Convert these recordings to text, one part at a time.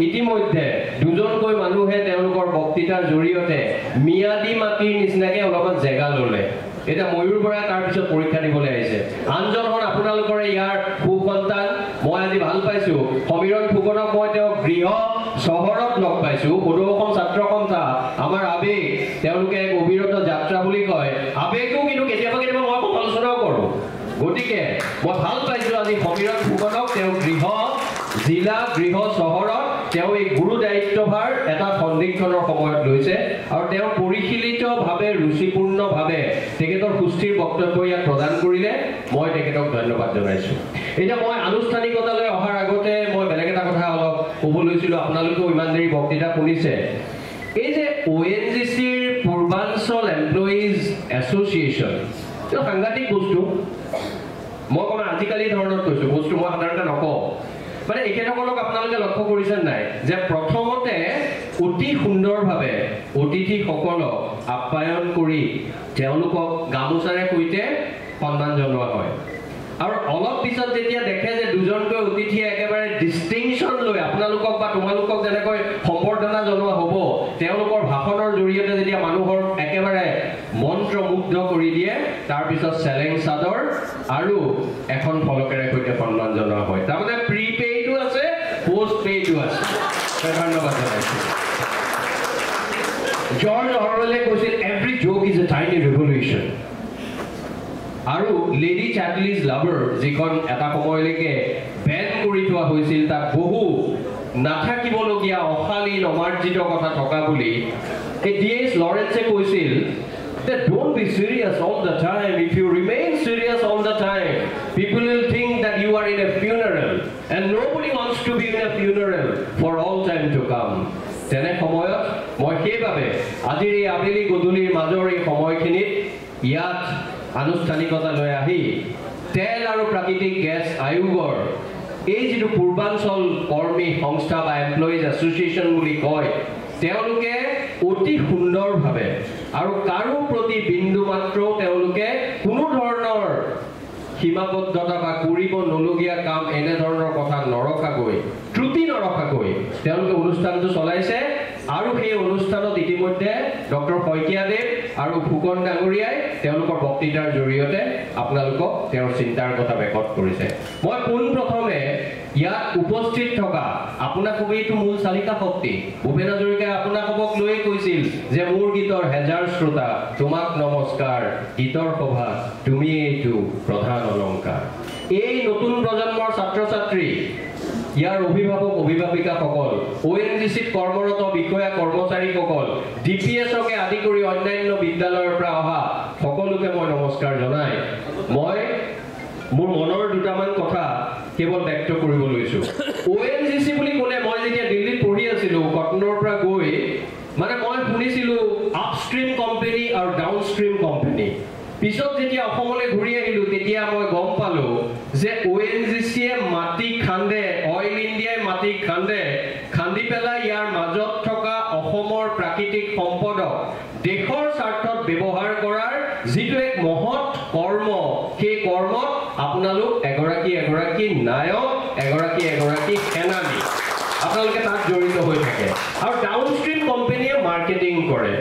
ইতিমধ্যে দুজনকৈ মানুহে তেওঁলোকৰ বক্তৃতাৰ জৰিয়তে মিয়াদী মাটিৰ নিচিনাকে অলপমান জেগা ল'লে এটা ময়ূৰ বৰা তাৰ পিছত পৰীক্ষা দিবলৈ আহিছে আনজন হ'ল আপোনালোকৰ ইয়াৰ সুসন্তান মই আজি ভাল পাইছো সমীৰণ ফুকনক মই তেওঁ গৃহ চহৰত লগ পাইছো সদৌ ছাত্ৰ সন্থা আমাৰ আবেগ তেওঁলোকে এক অবিৰত যাত্ৰা বুলি কয় আবেগও কিন্তু কেতিয়াবা কেতিয়াবা মই সমালোচনাও কৰোঁ গতিকে মই ভাল পাইছো আজি সমীৰণ ফুকনক তেওঁ গৃহ জিলা গৃহ চহৰত তেওঁ এই গুৰু দায়িত্বভাৰ এটা সন্দিক্ষণৰ সময়ত লৈছে আৰু তেওঁ পৰিশীলিতভাৱে ৰুচিপূৰ্ণভাৱে তেখেতৰ সুস্থিৰ বক্তব্য ইয়াত প্ৰদান কৰিলে মই তেখেতক ধন্যবাদ জনাইছোঁ এতিয়া মই আনুষ্ঠানিকতালৈ অহাৰ আগতে মই বেলেগ এটা কথা অলপ ক'ব লৈছিলোঁ আপোনালোকেও ইমান দেৰি বক্তৃতা শুনিছে এই যে ONGCৰ পূৰ্বাঞ্চল এমপ্লয়িজ এছ'চিয়েশ্যন এইটো সাংঘাতিক বস্তু মই অকণমান আজিকালি ধৰণৰ কৈছোঁ বস্তু মই সাধাৰণতে নকওঁ মানে এখেতসকলক আপোনালোকে লক্ষ্য কৰিছে নাই যে প্ৰথমতে অতি সুন্দৰভাৱে অতিথিসকলক আপ্যায়ন কৰি তেওঁলোকক গামোচাৰে সৈতে সন্মান জনোৱা হয় আৰু অলপ পিছত যেতিয়া দেখে যে দুজনকৈ অতিথিয়ে একেবাৰে ডিষ্টিংশ্যন লৈ আপোনালোকক বা তোমালোকক যেনেকৈ সম্বৰ্ধনা জনোৱা হ'ব তেওঁলোকৰ ভাষণৰ জৰিয়তে যেতিয়া মানুহৰ একেবাৰে মন্ত্ৰমুগ্ধ কৰি দিয়ে তাৰপিছত চেলেং চাদৰ আৰু এখন ফলকেৰে সৈতে সন্মান জনোৱা হয় তাৰমানে প্ৰিপেইডো আছে পোষ্ট পেইডো আছে ধন্যবাদ জনাইছোঁ জৰ্জ অৰৱেলে কৈছিল every joke is a tiny revolution আৰু লেডি চাৰ্লিজ লাভাৰ যিখন এটা সময়লৈকে বেন কৰি থোৱা হৈছিল তাত বহু নাথাকিবলগীয়া অশালীন অমাৰ্জিত কথা থকা বুলি এই D.H. লৰেন্সে কৈছিল that don't be serious all the time. If you remain serious all the time, people will think that you are in a funeral and nobody wants to be in a funeral for all time to come. তেনে সময়ত মই সেইভাৱে আজিৰ এই আবেলি গধূলিৰ মাজৰ এই সময়খিনিত ইয়াত আনুষ্ঠানিকতা লৈ আহি তেল আৰু প্ৰাকৃতিক গেছ আয়োগৰ এই যিটো পূৰ্বাঞ্চল কৰ্মী সংস্থা বা এমপ্লয়িজ এছ'চিয়েশ্যন বুলি কয় তেওঁলোকে অতি সুন্দৰভাৱে আৰু কাৰো প্ৰতি বিন্দু মাত্ৰ তেওঁলোকে কোনো ধৰণৰ সীমাবদ্ধতা বা কৰিব নলগীয়া কাম এনেধৰণৰ কথা নৰখাকৈ ত্ৰুটি নৰখাকৈ তেওঁলোকে অনুষ্ঠানটো চলাইছে আৰু সেই অনুষ্ঠানত ইতিমধ্যে ডক্টৰ শইকীয়াদেৱ আৰু ফুকন ডাঙৰীয়াই তেওঁলোকৰ বক্তৃতাৰ জৰিয়তে আপোনালোকক তেওঁৰ চিন্তাৰ কথা ব্যক্ত কৰিছে মই পোনপ্ৰথমে ইয়াত উপস্থিত থকা আপোনাকো মূল চালিকা শক্তি ভূপেন হাজৰিকাই আপোনাকক লৈ কৈছিল যে মোৰ গীতৰ হেজাৰ শ্ৰোতা তোমাক নমস্কাৰ গীতৰ সভা তুমি এইটো প্ৰধান অলংকাৰ এই নতুন প্ৰজন্মৰ ছাত্ৰ ছাত্ৰী ইয়াৰ অভিভাৱক অভিভাৱিকাসকল ONGCত কৰ্মৰত বিষয়া কৰ্মচাৰীসকল DPSকে আদি কৰি অন্যান্য বিদ্যালয়ৰ পৰা অহা সকলোকে মই নমস্কাৰ জনাই মই মোৰ মনৰ দুটামান কথা কেৱল ব্যক্ত কৰিব লৈছোঁ ONGC বুলি ক'লে মই যেতিয়া দিল্লীত পঢ়ি আছিলোঁ কটনৰ পৰা গৈ মানে মই শুনিছিলোঁ আপষ্ট্ৰীম কোম্পানী আৰু ডাউনষ্ট্ৰীম কোম্পানী পিছত যেতিয়া অসমলৈ ঘূৰি আহিলোঁ তেতিয়া মই গম পালোঁ যে ONGCয়ে মাটি খান্দে অইল ইণ্ডিয়াই মাটি খান্দি পেলাই ইয়াৰ মাজত থকা অসমৰ প্ৰাকৃতিক সম্পদক দেশৰ স্বাৰ্থত ব্যৱহাৰ কৰাৰ যিটো এক মহৎ কৰ্ম সেই কৰ্মত আপোনালোক এগৰাকী নায়ক এগৰাকী সেনানী আপোনালোকে তাত জড়িত হৈ থাকে আৰু ডাউনষ্ট্ৰীম কোম্পানীয়ে মাৰ্কেটিং কৰে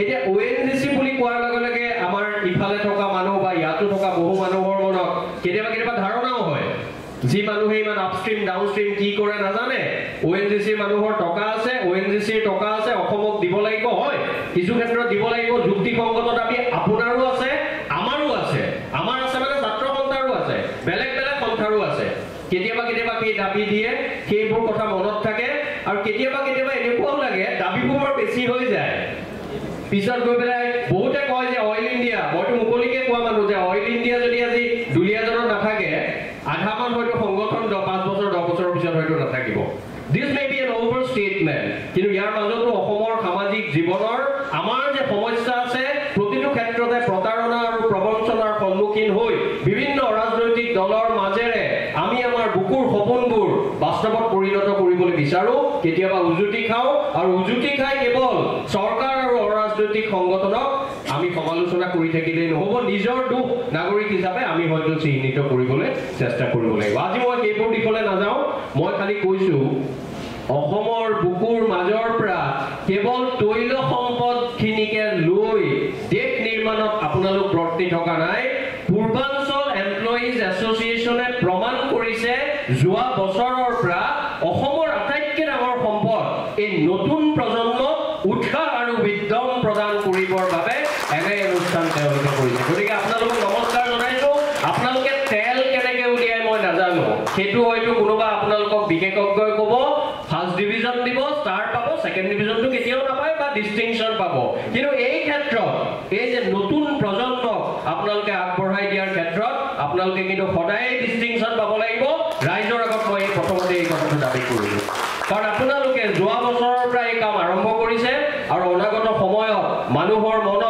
এতিয়া ONGC বুলি কোৱাৰ লগে লগে আমাৰ ইফালে থকা মানুহ বা ইয়াতো থকা বহু মানুহৰ মনত কেতিয়াবা ধাৰণাও হয় যি মানুহে ইমান আপষ্ট্ৰীম ডাউনষ্ট্ৰীম কি কৰে নাজানে ONGC মানুহৰ টকা আছে ONGCৰ টকা আছে অসমক দিব লাগিব হয় কিছু ক্ষেত্ৰত দিব লাগিব যুক্তিসংগত দাবী আপোনাৰো আছে আমাৰো আছে আমাৰ আছে মানে ছাত্ৰ সন্থাৰো আছে বেলেগ সন্থাৰো আছে কেতিয়াবা সেই দাবী দিয়ে সেইবোৰ কথা মনত থাকে আৰু কেতিয়াবা এনেকুৱাও লাগে দাবীবোৰ বেছি হৈ যায় পিছত গৈ পেলাই বহুতে কয় যে অইল ইণ্ডিয়া মইতো মুকলিকে কোৱা মানুহ যে অইল ইণ্ডিয়া যদি আজি দুলীয়াজনত নাথাকে আধামান হয়তো সংগঠন 5 বছৰ 10 বছৰৰ পিছত হয়তো নাথাকিব This may be an overstatement কিন্তু ইয়াৰ মাজতো অসমৰ সামাজিক জীৱনৰ আমাৰ যে সমস্যা আছে প্ৰতিটো ক্ষেত্ৰতে প্ৰতাৰণা আৰু প্ৰবঞ্চনাৰ সন্মুখীন হৈ বিভিন্ন ৰাজনৈতিক দলৰ মাজেৰে আমি আমাৰ বুকুৰ সপোনবোৰ বাস্তৱত পৰিণত কৰিবলৈ বিচাৰো কেতিয়াবা উজুটি খাওঁ আৰু উজুটি খাই কেৱল চৰকাৰ আৰু অৰাজনৈতিক সংগঠনক আমি সমালোচনা কৰি থাকিলেই নহ'ব নিজৰ দুখ নাগৰিক হিচাপে আমি হয়তো চিহ্নিত কৰিবলৈ চেষ্টা কৰিব লাগিব আজি মই কেইবোৰ দিশলৈ নাযাওঁ মই খালি কৈছোঁ অসমৰ বুকুৰ মাজৰ পৰা কেৱল তৈল সম্পদখিনিকে লৈ দেশ নিৰ্মাণত আপোনালোক ব্ৰতী থকা নাই পূৰ্বাঞ্চল এমপ্লয়িজ এছ'চিয়েশ্যনে প্ৰমাণ কৰিছে যোৱা বছৰৰ পৰা অসমৰ আটাইতকৈ ডাঙৰ সম্পদ এই নতুন প্ৰজন্মক উৎসাহ আৰু উদ্যম প্ৰদান কৰিবৰ বাবে এনে অনুষ্ঠান তেওঁলোকে কৰিছে গতিকে আপোনালোকক নমস্কাৰ জনাইছো আপোনালোকে তেল কেনেকৈ উলিয়াই মই নাজানো সেইটো হয়তো কোনোবা আপোনালোকক বিশেষজ্ঞই ক'ব ফাৰ্ষ্ট ডিভিজন দিব ষ্টাৰ পাব ছেকেণ্ড ডিভিজনটো কেতিয়াও নাপায় বা ডিষ্টিংশ্যন পাব কিন্তু এই ক্ষেত্ৰত এই যে নতুন প্ৰজন্মক আপোনালোকে আগবঢ়াই দিয়াৰ ক্ষেত্ৰত আপোনালোকে কিন্তু সদায় ডিষ্টিংশ্যন পাব লাগিব ৰাইজৰ আগত মই প্ৰথমতে এই কথাটো দাবী কৰিলোঁ কাৰণ আপোনালোকে যোৱা বছৰৰ পৰা এই কাম আৰম্ভ কৰিছে আৰু অনাগত সময়ত মানুহৰ মনত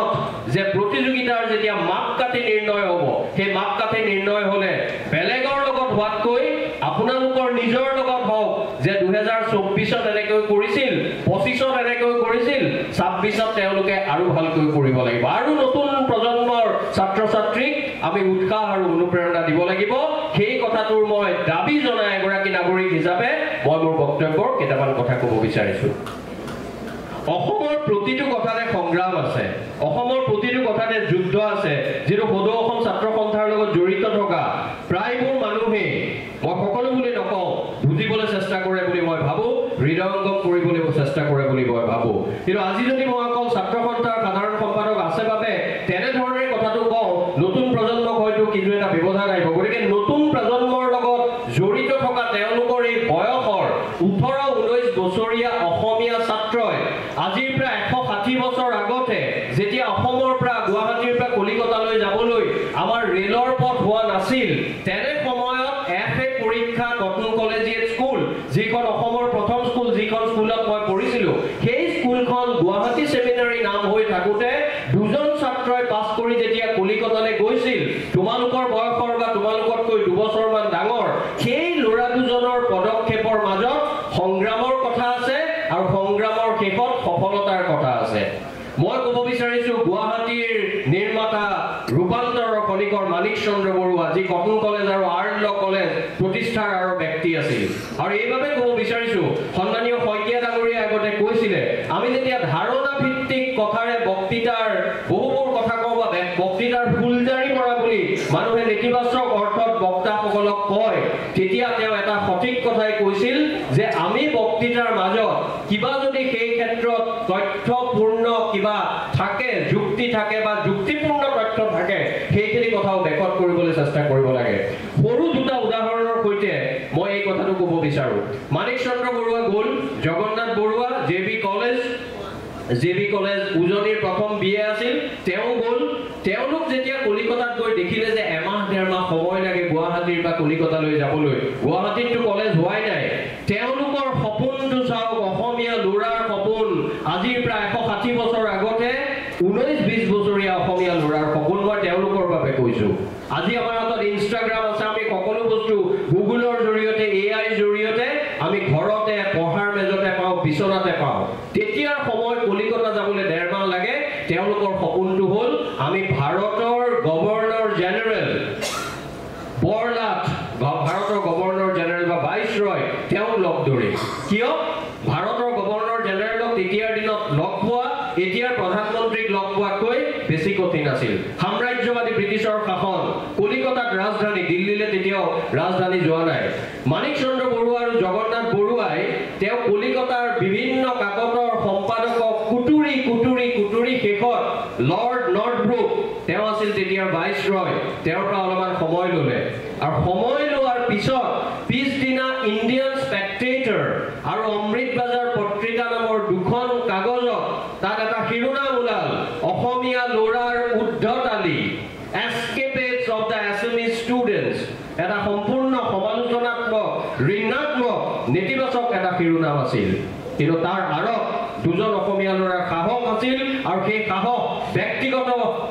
যে প্ৰতিযোগিতাৰ যেতিয়া মাপকাঠি নিৰ্ণয় হ'ব সেই মাপকাঠি নিৰ্ণয় হ'লে বেলেগৰ লগত হোৱাতকৈ আপোনালোকৰ নিজৰ লগত হওক যে 2024ত এনেকৈ কৰিছিল 25ত এনেকৈ কৰিছিল 26ত তেওঁলোকে আৰু ভালকৈ কৰিব লাগিব আৰু নতুন প্ৰজন্মৰ ছাত্ৰ ছাত্ৰীক আমি উৎসাহ আৰু অনুপ্ৰেৰণা দিব লাগিব সেই কথাটোৰ মই দাবী জনাই এগৰাকী নাগৰিক হিচাপে মই মোৰ বক্তব্যৰ কেইটামান কথা ক'ব বিচাৰিছোঁ অসমৰ প্ৰতিটো কথাতে সংগ্ৰাম আছে অসমৰ প্ৰতিটো কথাতে যুদ্ধ আছে যিটো সদৌ অসম ছাত্ৰ সন্থাৰ লগত জড়িত থকা প্ৰায়বোৰ মানুহে মই সকলো বুলি নকওঁ বুজিবলৈ চেষ্টা কৰে বুলি মই ভাবোঁ হৃদয়ংগম কৰিবলৈ চেষ্টা কৰে বুলি মই ভাবোঁ কিন্তু আজি যদি মই অকল ছাত্ৰ সন্থাৰ সাধাৰণ সম্পাদক আছে বাবে তেনেধৰণে কথাটো কওঁ নতুন প্ৰজন্মক হয়তো কিছু এটা ব্যৱধান আহিব গতিকে নতুন প্ৰজন্মৰ লগত জড়িত থকা তেওঁলোকৰ এই বয়সৰ 18-19 বছৰীয়া অসমীয়া ছাত্ৰই আজিৰ পৰা 160 বছৰ আগতে যেতিয়া অসমৰ পৰা গুৱাহাটীৰ পৰা কলিকতালৈ যাবলৈ আমাৰ ৰেলৰ পথ হোৱা নাছিল তেনে সময়ত FA পৰীক্ষা কটন কলেজিয়েট স্কুল যিখন অসমৰ প্ৰথম স্কুল যিখন স্কুলত মই পঢ়িছিলোঁ সেই স্কুলখন গুৱাহাটী সেমিনাৰী নাম হৈ থাকোঁতে দুজন ছাত্ৰই পাছ কৰি যেতিয়া কলিকতালৈ গৈছিল তোমালোকৰ বয়সৰ বা তোমালোকতকৈ দুবছৰমান ডাঙৰ সেই ল'ৰা দুজনৰ পদক্ষেপৰ মাজত সংগ্ৰামৰ কথা আছে আৰু সংগ্ৰামৰ শেষত সফলতাৰ কথা আছে মই ক'ব বিচাৰিছোঁ গুৱাহাটীৰ নিৰ্মাতা ৰূপান্তৰ খনিকৰ মানিক চন্দ্ৰ বৰুৱা যি কটন কলেজ আৰু আৰ্ট ল কলেজ প্ৰতিষ্ঠাৰ আৰু ব্যক্তি আছিল আৰু এইভাৱে ক'ব বিচাৰিছোঁ সন্মানীয় শইকীয়া ডাঙৰীয়াই আগতে কৈছিলে আমি যেতিয়া ধাৰণা ভিত্তিক কথাৰে বক্তৃতাৰ বহুবোৰ কথা কওঁ বা বক্তৃতাৰ ফুলজাৰি মৰা বুলি মানুহে নেতিবাচক অৰ্থত বক্তাসকলক কয় তেতিয়া তেওঁ এটা সঠিক কথাই কৈছিল যে আমি বক্তৃতাৰ মাজত কিবা যদি সেই ক্ষেত্ৰত তথ্যপূৰ্ণ কিবা থাকে যুক্তি থাকে বা যুক্তিপূৰ্ণ তথ্য থাকে সেইখিনি কথাও ব্যাখ্যা কৰিবলৈ চেষ্টা কৰিব লাগে সৰু দুটা উদাহৰণৰ সৈতে মই এই কথাটো ক'ব বিচাৰোঁ মানিক চন্দ্ৰ বৰুৱা গ'ল জগন্নাথ বৰুৱা জেবি কলেজ উজনিৰ প্ৰথম BA আছিল তেওঁ গ'ল তেওঁলোক যেতিয়া কলিকতাত গৈ দেখিলে যে এমাহ ডেৰমাহ সময় লাগে গুৱাহাটীৰ পৰা কলিকতালৈ যাবলৈ গুৱাহাটীততো কলেজ হোৱাই নাই তেওঁলোকৰ সপোনটো চাওক অসমীয়া ল'ৰাৰ সপোন আজিৰ পৰা 160 বছৰ আগতে 19-20 বছৰীয়া অসমীয়া ল'ৰাৰ সপোন মই তেওঁলোকৰ বাবে কৈছোঁ আজি আমাৰ হাতত ইনষ্টাগ্ৰাম আছে আমি সকলো বস্তু গুগলৰ জৰিয়তে AI জৰিয়তে আমি ঘৰতে পঢ়াৰ মেজতে পাওঁ বিচনাতে পাওঁ তেতিয়াৰ সময় কলিকতা যাবলৈ ডেৰমাহ লাগে তেওঁলোকৰ সপোনটো হ'ল আমি ভাৰতৰ গভৰ্ণৰ জেনেৰেল বৰলাট ভাৰতৰ গভৰ্ণৰ জেনেৰেল বা ভাইচৰয় তেওঁ লগ ধৰি কিয় ভাৰতৰ গভৰ্ণৰ জেনেৰেলক তেতিয়াৰ দিনত লগ পোৱা এতিয়াৰ প্ৰধানমন্ত্ৰীক লগ পোৱাতকৈ বেছি কঠিন আছিল সাম্ৰাজ্যবাদী ব্ৰিটিছৰ শাসন কলিকতাত ৰাজধানী দিল্লীলৈ তেতিয়াও ৰাজধানী যোৱা নাই মানিক চন্দ্ৰ বৰুৱা আৰু জগন্নাথ বৰুৱাই তেওঁ কলিকতাৰ বিভিন্ন কাকতৰ সম্পাদকক কুটুৰি শেষত লৰ্ড নৰ্থব্ৰুক তেওঁ আছিল তেতিয়াৰ ভাইচৰয় তেওঁৰ পৰা অলপমান সময় ল'লে আৰু সময় লোৱাৰ পিছদিনা ইণ্ডিয়ান স্পেক্টেটৰ আৰু অমৃত বাজাৰ পত্ৰিকা নামৰ দুখন কাগজত তাত এটা শিৰোনাম ওলাল অসমীয়া ল'ৰাৰ উদ্ধতালি এস্কেপেডছ অফ দ্য এছামিজ ষ্টুডেণ্টছ এটা সম্পূৰ্ণ সমালোচনাত্মক ঋণাত্মক নেতিবাচক এটা শিৰোনাম আছিল কিন্তু তাৰ আঁৰত দুজন অসমীয়া ল'ৰাৰ সাহস আছিল আৰু সেই সাহস ব্যক্তিগত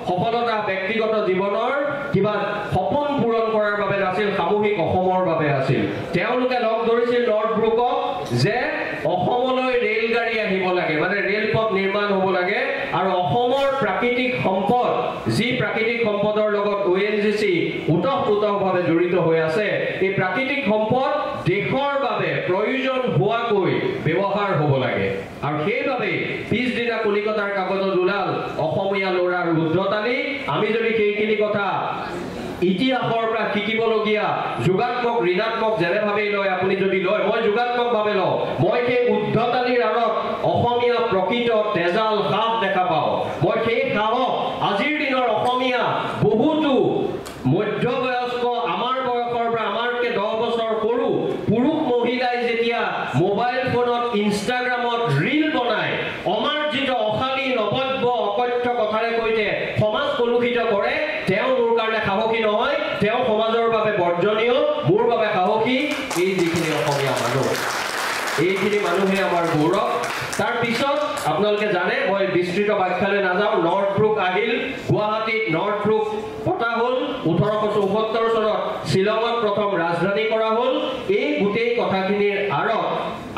সফলতা ব্যক্তিগত জীৱনৰ কিবা সপোন পূৰণ কৰাৰ বাবে নাছিল সামূহিক অসমৰ বাবে আছিল তেওঁলোকে লগ ধৰিছিল নৰ্থব্ৰুকক যে অসমলৈ ৰেলগাড়ী আহিব লাগে মানে ৰেলপথ নিৰ্মাণ হ'ব লাগে আৰু অসমৰ প্ৰাকৃতিক সম্পদ যি প্ৰাকৃতিক সম্পদৰ লগত ONGC উতঃপুতঃভাৱে জড়িত হৈ আছে এই প্ৰাকৃতিক সম্পদ দেশৰ বাবে প্ৰয়োজন হোৱাকৈ আৰু সেইভাবে পিছদিনা কলিকতাৰ কাগজত ওলাল অসমীয়া ল'ৰাৰ ৰুদ্ৰতালি আমি যদি সেইখিনি কথা ইতিহাসৰ পৰা শিকিবলগীয়া যোগাত্মক ঋণাত্মক যেনেভাৱে লয় আপুনি যদি লয় মই যোগাত্মকভাৱে লওঁ মই সেই উদ্ধতালিৰ আঁৰত অসমীয়া প্ৰকৃত তেজাল সাপ দেখা পাওঁ মই সেই সাহস আজিৰ দিনৰ অসমীয়া বহুতো মধ্যবয়স্ক আমাৰ বয়সৰ পৰা আমাৰকে 10 বছৰ সৰু পুৰুষ মহিলাই যেতিয়া মোবাইল ফোনত ইনষ্টাগ্ৰামত ৰীল বনায় অমাৰ্জিত অশালী নবদ্য অকথ্য কথাৰে কৈতে সমাজ কলুষিত কৰে তেওঁ মোৰ কাৰণে সাহসী নহয় তেওঁ সমাজৰ বাবে বৰ্জনীয় মোৰ বাবে সাহসী এই যিখিনি অসমীয়া মানুহ এইখিনি মানুহে আমাৰ গৌৰৱ তাৰ পিছত আপোনালোকে জানে মই বিস্তৃত ব্যাখ্যালৈ নাযাওঁ নৰ্থব্ৰুক আহিল গুৱাহাটীত নৰ্থব্ৰুক পতা হ'ল 1874 চনত শ্বিলঙত প্ৰথম ৰাজধানী কৰা হ'ল এই গোটেই কথাখিনিৰ আঁৰত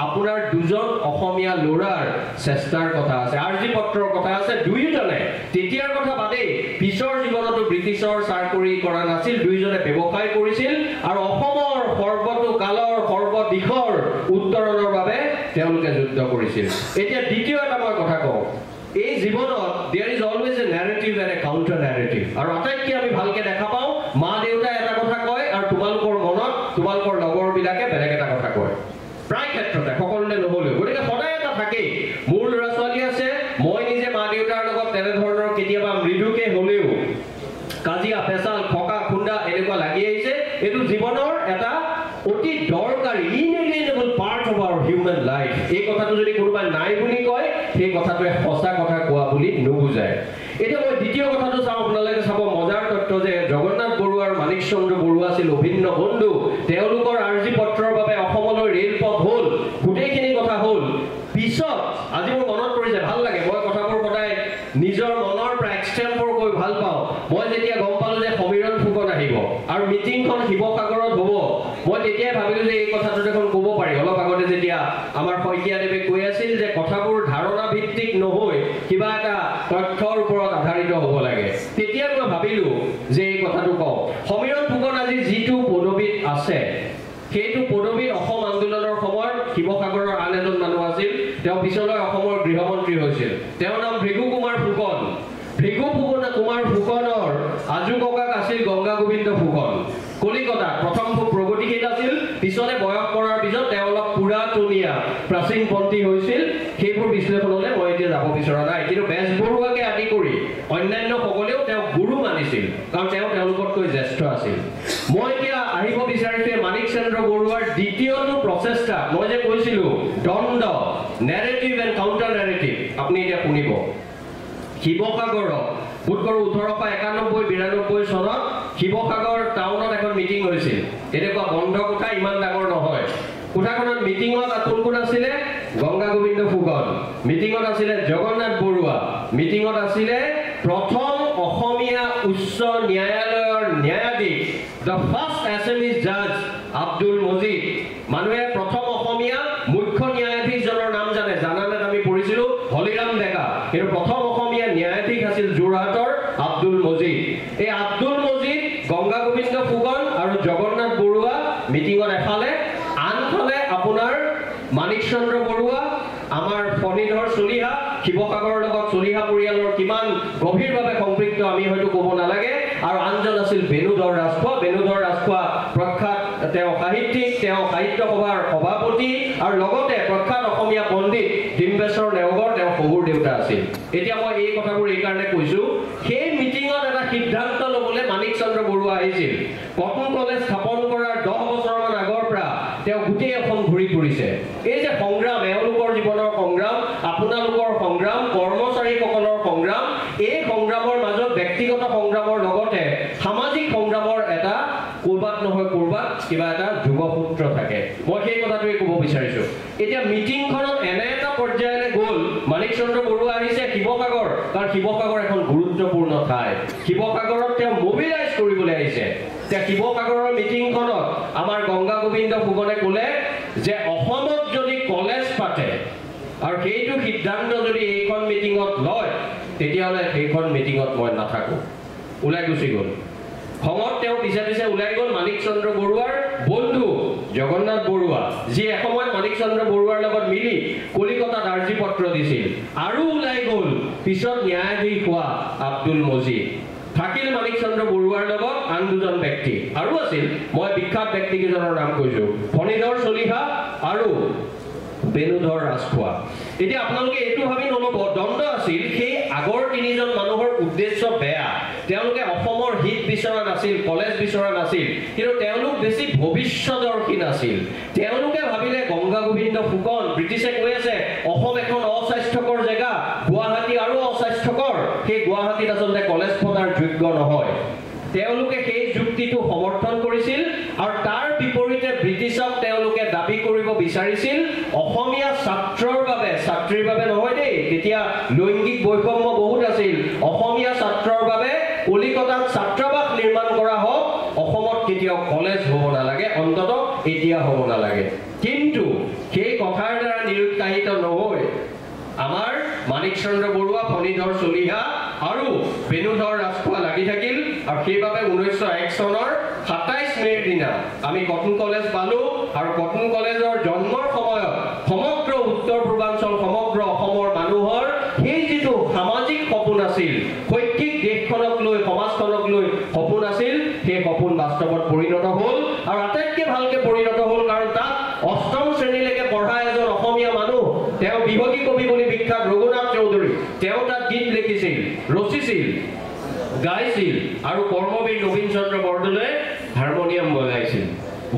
আপোনাৰ দুজন অসমীয়া ল'ৰাৰ চেষ্টাৰ কথা আছে আৰ্জি পত্ৰৰ কথা আছে দুয়োজনে তেতিয়াৰ কথা বাদেই পিছৰ জীৱনতো ব্ৰিটিছৰ চাকৰি কৰা নাছিল দুয়োজনে ব্যৱসায় কৰিছিল আৰু অসমৰ সৰ্বতো কালৰ সৰ্বদিশৰ উত্তৰণৰ বাবে তেওঁলোকে যুদ্ধ কৰিছিল এতিয়া দ্বিতীয় এটা মই কথা কওঁ এই জীৱনত there is always a narrative and a counter narrative আৰু আটাইতকৈ আমি ভালকে দেখা পাওঁ মা দেউতা এটা কথা কয় আৰু তোমালোকৰ মনত তোমালোকৰ লগৰবিলাকে বেলেগ এটা কথা কয় প্ৰায় ক্ষেত্ৰতে সকলোতে নহলেও গতিকে সদায় এটা থাকেই মোৰ ল'ৰা ছোৱালী আছে মই নিজে মা দেউতাৰ লগত তেনেধৰণৰ কেতিয়াবা মৃদুকে হলেও কাজিয়া পেচাল খকা খুন্দা এনেকুৱা লাগি আহিছে এইটো জীৱনৰ এটা অতি দৰকাৰী inalienable part of our human life এই কথাটো যদি কোনোবাই নাই বুলি কয় সেই কথাটোৱে সঁচা কথা কোৱা বুলি নুবুজায় এতিয়া মই দ্বিতীয় কথাটো চাওঁ আপোনালোকে চাব মজাৰ তত্ত্ব যে জগন্নাথ বৰুৱা আৰু মাণিক চন্দ্ৰ বৰুৱা আছিল অভিন্ন বন্ধু তেওঁলোকৰ আৰ্জি পত্ৰৰ বাবে অসমলৈ ৰেলপথ হ'ল গোটেইখিনি কথা হ'ল পিছত আজি মোৰ মনত পৰিছে ভাল লাগে মই কথাবোৰ সদায় নিজৰ মনৰ পৰা এক্সটেম্পৰ কৈ ভাল পাওঁ মই যেতিয়া গম পালোঁ যে সমীৰণ ফুকন আহিব আৰু মিটিংখন শিৱসাগৰত হ'ব মই তেতিয়াই ভাবিলোঁ যে এই কথাটো দেখোন ক'ব পাৰি অলপ আগতে যেতিয়া আমাৰ শইকীয়াদেৱে কৈ আছিল যে কথাবোৰ ধাৰণা ভিত্তিক নহৈ কিবা এটা তথ্যৰ ওপৰত আধাৰিত হ'ব লাগে তেতিয়া মই ভাবিলোঁ যে এই কথাটো কওঁ সমীৰণ ফুকন আজি যিটো পদবীত আছে সেইটো পদবীত অসম আন্দোলনৰ সময়ত শিৱসাগৰৰ আন এজন মানুহ আছিল তেওঁ পিছলৈ অসমৰ গৃহমন্ত্ৰী হৈছিল তেওঁৰ নাম ভৃগু কুমাৰ ফুকন ভৃগু কুমাৰ ফুকনৰ আজু ককাক আছিল গংগা গোবিন্দ ফুকন কলিকতাত প্ৰথম প্ৰগতিশীল আছিল পিছলে বয়স কৰাৰ পিছত তেওঁ অলপ পুৰাতনীয়া প্ৰাচীনপন্থী হৈছিল সেইবোৰ বিশ্লেষণলৈ মই এতিয়া যাব বিচৰা নাই কিন্তু বেজবৰুৱাকে আদি কৰি অন্যান্য সকলেও তেওঁ গুৰু মানিছিল কাৰণ তেওঁ তেওঁলোকতকৈ জ্যেষ্ঠ আছিল মই এতিয়া আহিব বিচাৰিছোঁ মাণিক চন্দ্ৰ বৰুৱাৰ দ্বিতীয়টো প্ৰচেষ্টা মই যে কৈছিলোঁ দ্বন্দ্ব নেৰেটিভ এণ্ড কাউণ্টাৰ নেৰেটিভ আপুনি এতিয়া শুনিব শিৱসাগৰত বোধকৰোঁ 1891-92 চনত শিৱসাগৰ টাউনত এখন মিটিং হৈছিল এনেকুৱা বন্ধ কোঠা ইমান ডাঙৰ নহয় কোঠাখনত মিটিঙত কোন আছিলে গংগা গোবিন্দ ফুকন মিটিঙত আছিলে জগন্নাথ বৰুৱা মিটিঙত আছিলে প্ৰথম অসমীয়া উচ্চ ন্যায়ালয়ৰ ন্যায়াধীশ দ্য ফাৰ্ষ্ট এছেম্বলি জাজ আব্দুল মজিদ মানুহে প্ৰথম অসমীয়া মুখ্য ন্যায়াধীশজনৰ নাম জানানে আমি পঢ়িছিলোঁ হলিৰাম ডেকা কিন্তু প্ৰথম অসমীয়া ন্যায়াধীশ আছিল যোৰহাটৰ আব্দুল মজিদ এই আব্দুল মজিদ গংগা গোবিন্দ ফুকন আৰু জগন্নাথ বৰুৱা মিটিঙত এফালে আনফালে আপোনাৰ মাণিক চন্দ্ৰ বৰুৱা আমাৰ ফণীধৰ চলিহা শিৱসাগৰৰ লগত চলিহা পৰিয়ালৰ কিমান গভীৰভাৱে সম্পৃক্ত আমি হয়তো ক'ব নালাগে আৰু আনজন আছিল বেণুধৰ ৰাজখোৱা প্ৰখ্যাত তেওঁ সাহিত্যিক তেওঁ সাহিত্য সভাৰ সভাপতি আৰু লগতে প্ৰখ্যাত অসমীয়া পণ্ডিত ডিম্বেশ্বৰ নেওগৰ তেওঁ শহুৰ দেউতা আছিল এতিয়া মই এই কথাবোৰ এই কাৰণে কৈছোঁ সেই মিটিঙত এটা সিদ্ধান্ত ল'বলৈ মাণিক চন্দ্ৰ বৰুৱা আহিছিল কটন কলেজ স্থাপন কৰাৰ 10 বছৰমান আগৰ পৰা তেওঁ গোটেই অসম ঘূৰি ফুৰিছে এই যে সংগ্ৰাম এওঁলোকৰ জীৱনৰ সংগ্ৰাম আপোনালোকৰ সংগ্ৰাম কৰ্মচাৰীসকলৰ সংগ্ৰাম এই সংগ্ৰামৰ মাজত ব্যক্তিগত সংগ্ৰামৰ লগতে সামাজিক সংগ্ৰামৰ এটা ক'ৰবাত নহয় ক'ৰবাত কিবা এটা যোগসূত্ৰ থাকে মই সেই কথাটোৱে ক'ব বিচাৰিছোঁ এতিয়া মিটিংখনত এনে এটা পৰ্যায়লৈ গ'ল মাণিক চন্দ্ৰ বৰুৱা আহিছে শিৱসাগৰ কাৰণ শিৱসাগৰ এখন গুৰুত্বপূৰ্ণ ঠাই শিৱসাগৰত তেওঁ মোবিলাইজ কৰিবলৈ আহিছে এতিয়া শিৱসাগৰৰ মিটিংখনত আমাৰ গংগা গোবিন্দ ফুকনে ক'লে যে অসমত যদি কলেজ পাতে আৰু সেইটো সিদ্ধান্ত যদি এইখন মিটিঙত লয় তেতিয়াহ'লে সেইখন মিটিঙত মই নাথাকোঁ ওলাই গুচি গ'ল খঙত তেওঁ পিছে পিছে ওলাই গ'ল মাণিক চন্দ্ৰ বৰুৱাৰ বন্ধু জগন্নাথ বৰুৱা যি এসময়ত মাণিক চন্দ্ৰ বৰুৱাৰ লগত মিলি কলিকতাত আৰ্জি পত্ৰ পত্ৰ দিছিল আৰু ওলাই গ'ল পিছত ন্যায়াধীশ হোৱা আব্দুল মজিদ থাকিল মানিক চন্দ্ৰ বৰুৱাৰ লগত আন দুজন ব্যক্তি আৰু আছিল মই বিখ্যাত ব্যক্তিকেইজনৰ নাম কৈছো ফণীধৰ চলিহা আৰু বেনুধৰ ৰাজখোৱা এতিয়া আপোনালোকে এইটো ভাবি নল'ব দণ্ড আছিল সেই আগৰ তিনিজন মানুহৰ উদ্দেশ্য বেয়া তেওঁলোকে অসমৰ হিত বিচৰা নাছিল কলেজ বিচৰা নাছিল কিন্তু তেওঁলোক বেছি ভৱিষ্যদৰ্শী নাছিল তেওঁলোকে ভাবিলে গংগা গোবিন্দ ফুকন ব্ৰিটিছে কৈ আছে অসম এখন অস্বাস্থ্যকৰ জেগা গুৱাহাটী আৰু অস্বাস্থ্যকৰ সেই গুৱাহাটীত আচলতে কলেজ পতাৰ যোগ্য নহয় তেওঁলোকে সেই যুক্তিটো সমৰ্থন কৰিছিল আৰু তাৰ বিপৰীতে ব্ৰিটিছক তেওঁলোকে দাবী কৰিব বিচাৰিছিল অসমীয়া ছাত্ৰৰ বাবে ছাত্ৰীৰ বাবে নহয় দেই তেতিয়া লৈংগিক বৈষম্য বহুত আছিল অসমীয়া ছাত্ৰৰ বাবে কলিকতাত ছাত্ৰাবাস নিৰ্মাণ কৰা হওক অসমত কেতিয়াও কলেজ হ'ব নালাগে অন্ততঃ এতিয়া হ'ব নালাগে কিন্তু সেই কথাৰ দ্বাৰা নিৰুৎসাহিত নহয় আমাৰ মানিক চন্দ্ৰ বৰুৱা ফণীধৰ চলিহা আৰু বেনুধৰ ৰাজখোৱা লাগি থাকিল আৰু সেইবাবে 1901 চনৰ 27 মেৰ দিনা আমি কটন কলেজ পালো আৰু কটন কলেজৰ জন্মৰ সময়ত সমগ্ৰ উত্তৰ পূৰ্বাঞ্চল সমগ্ৰ অসমৰ মানুহৰ সেই যিটো সামাজিক সপোন আছিল শৈক্ষিক দেশখনক লৈ সমাজখনক লৈ সপোন আছিল সেই সপোন বাস্তৱত পৰিণত হ'ল আৰু আটাইতকৈ ভালকৈ পৰিণত হ'ল কাৰণ তাত অষ্টম শ্ৰেণীলৈকে পঢ়া এজন অসমীয়া মানুহ তেওঁ বিহগী কবি বুলি বিখ্যাত ৰঘুনাথ চৌধুৰী তেওঁ তাত গীত লিখিছিল ৰচিছিল গাইছিল আৰু কৰ্মবীৰ নবীন চন্দ্ৰ বৰদলৈ হাৰমনিয়াম বজাইছিল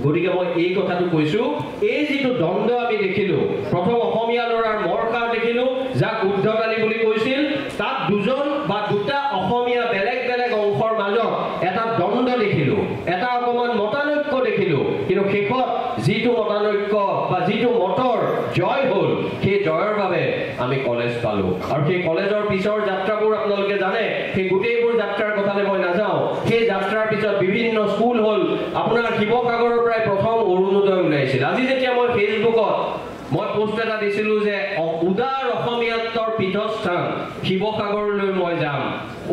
গতিকে মই এই কথাটো কৈছো এই যিটো দ্বন্দ্ব আমি দেখিলো প্ৰথম অসমীয়া ল'ৰাৰ মৰকাৰ দেখিলো যাক উদ্ধতালি বুলি কৈছিল তাত দুজন বা দুটা অসমীয়া বেলেগ বেলেগ অংশৰ মাজত এটা দ্বন্দ্ব দেখিলো এটা অকমান মতানৈক্য দেখিলো কিন্তু শেষত যিটো মতানৈক্য বা যিটো মতৰ জয় হ'ল সেই জয়ৰ বাবে আমি কলেজ পালো আৰু সেই কলেজৰ পিছৰ যাত্ৰাবোৰ আপোনালোকে জানে সেই গোটেইবোৰ যাত্ৰাৰ কথালৈ মই নাযাওঁ সেই যাত্ৰাৰ পিছত বিভিন্ন স্কুল হ'ল আপোনাৰ শিৱসাগৰৰ পৰাই প্ৰথম অৰুণোদয় ওলাইছিল আজি যেতিয়া মই ফেচবুকত মই পোষ্ট এটা দিছিলো যে উদাৰ অসমীয়াত্বৰ পীঠস্থান শিৱসাগৰলৈ মই যাম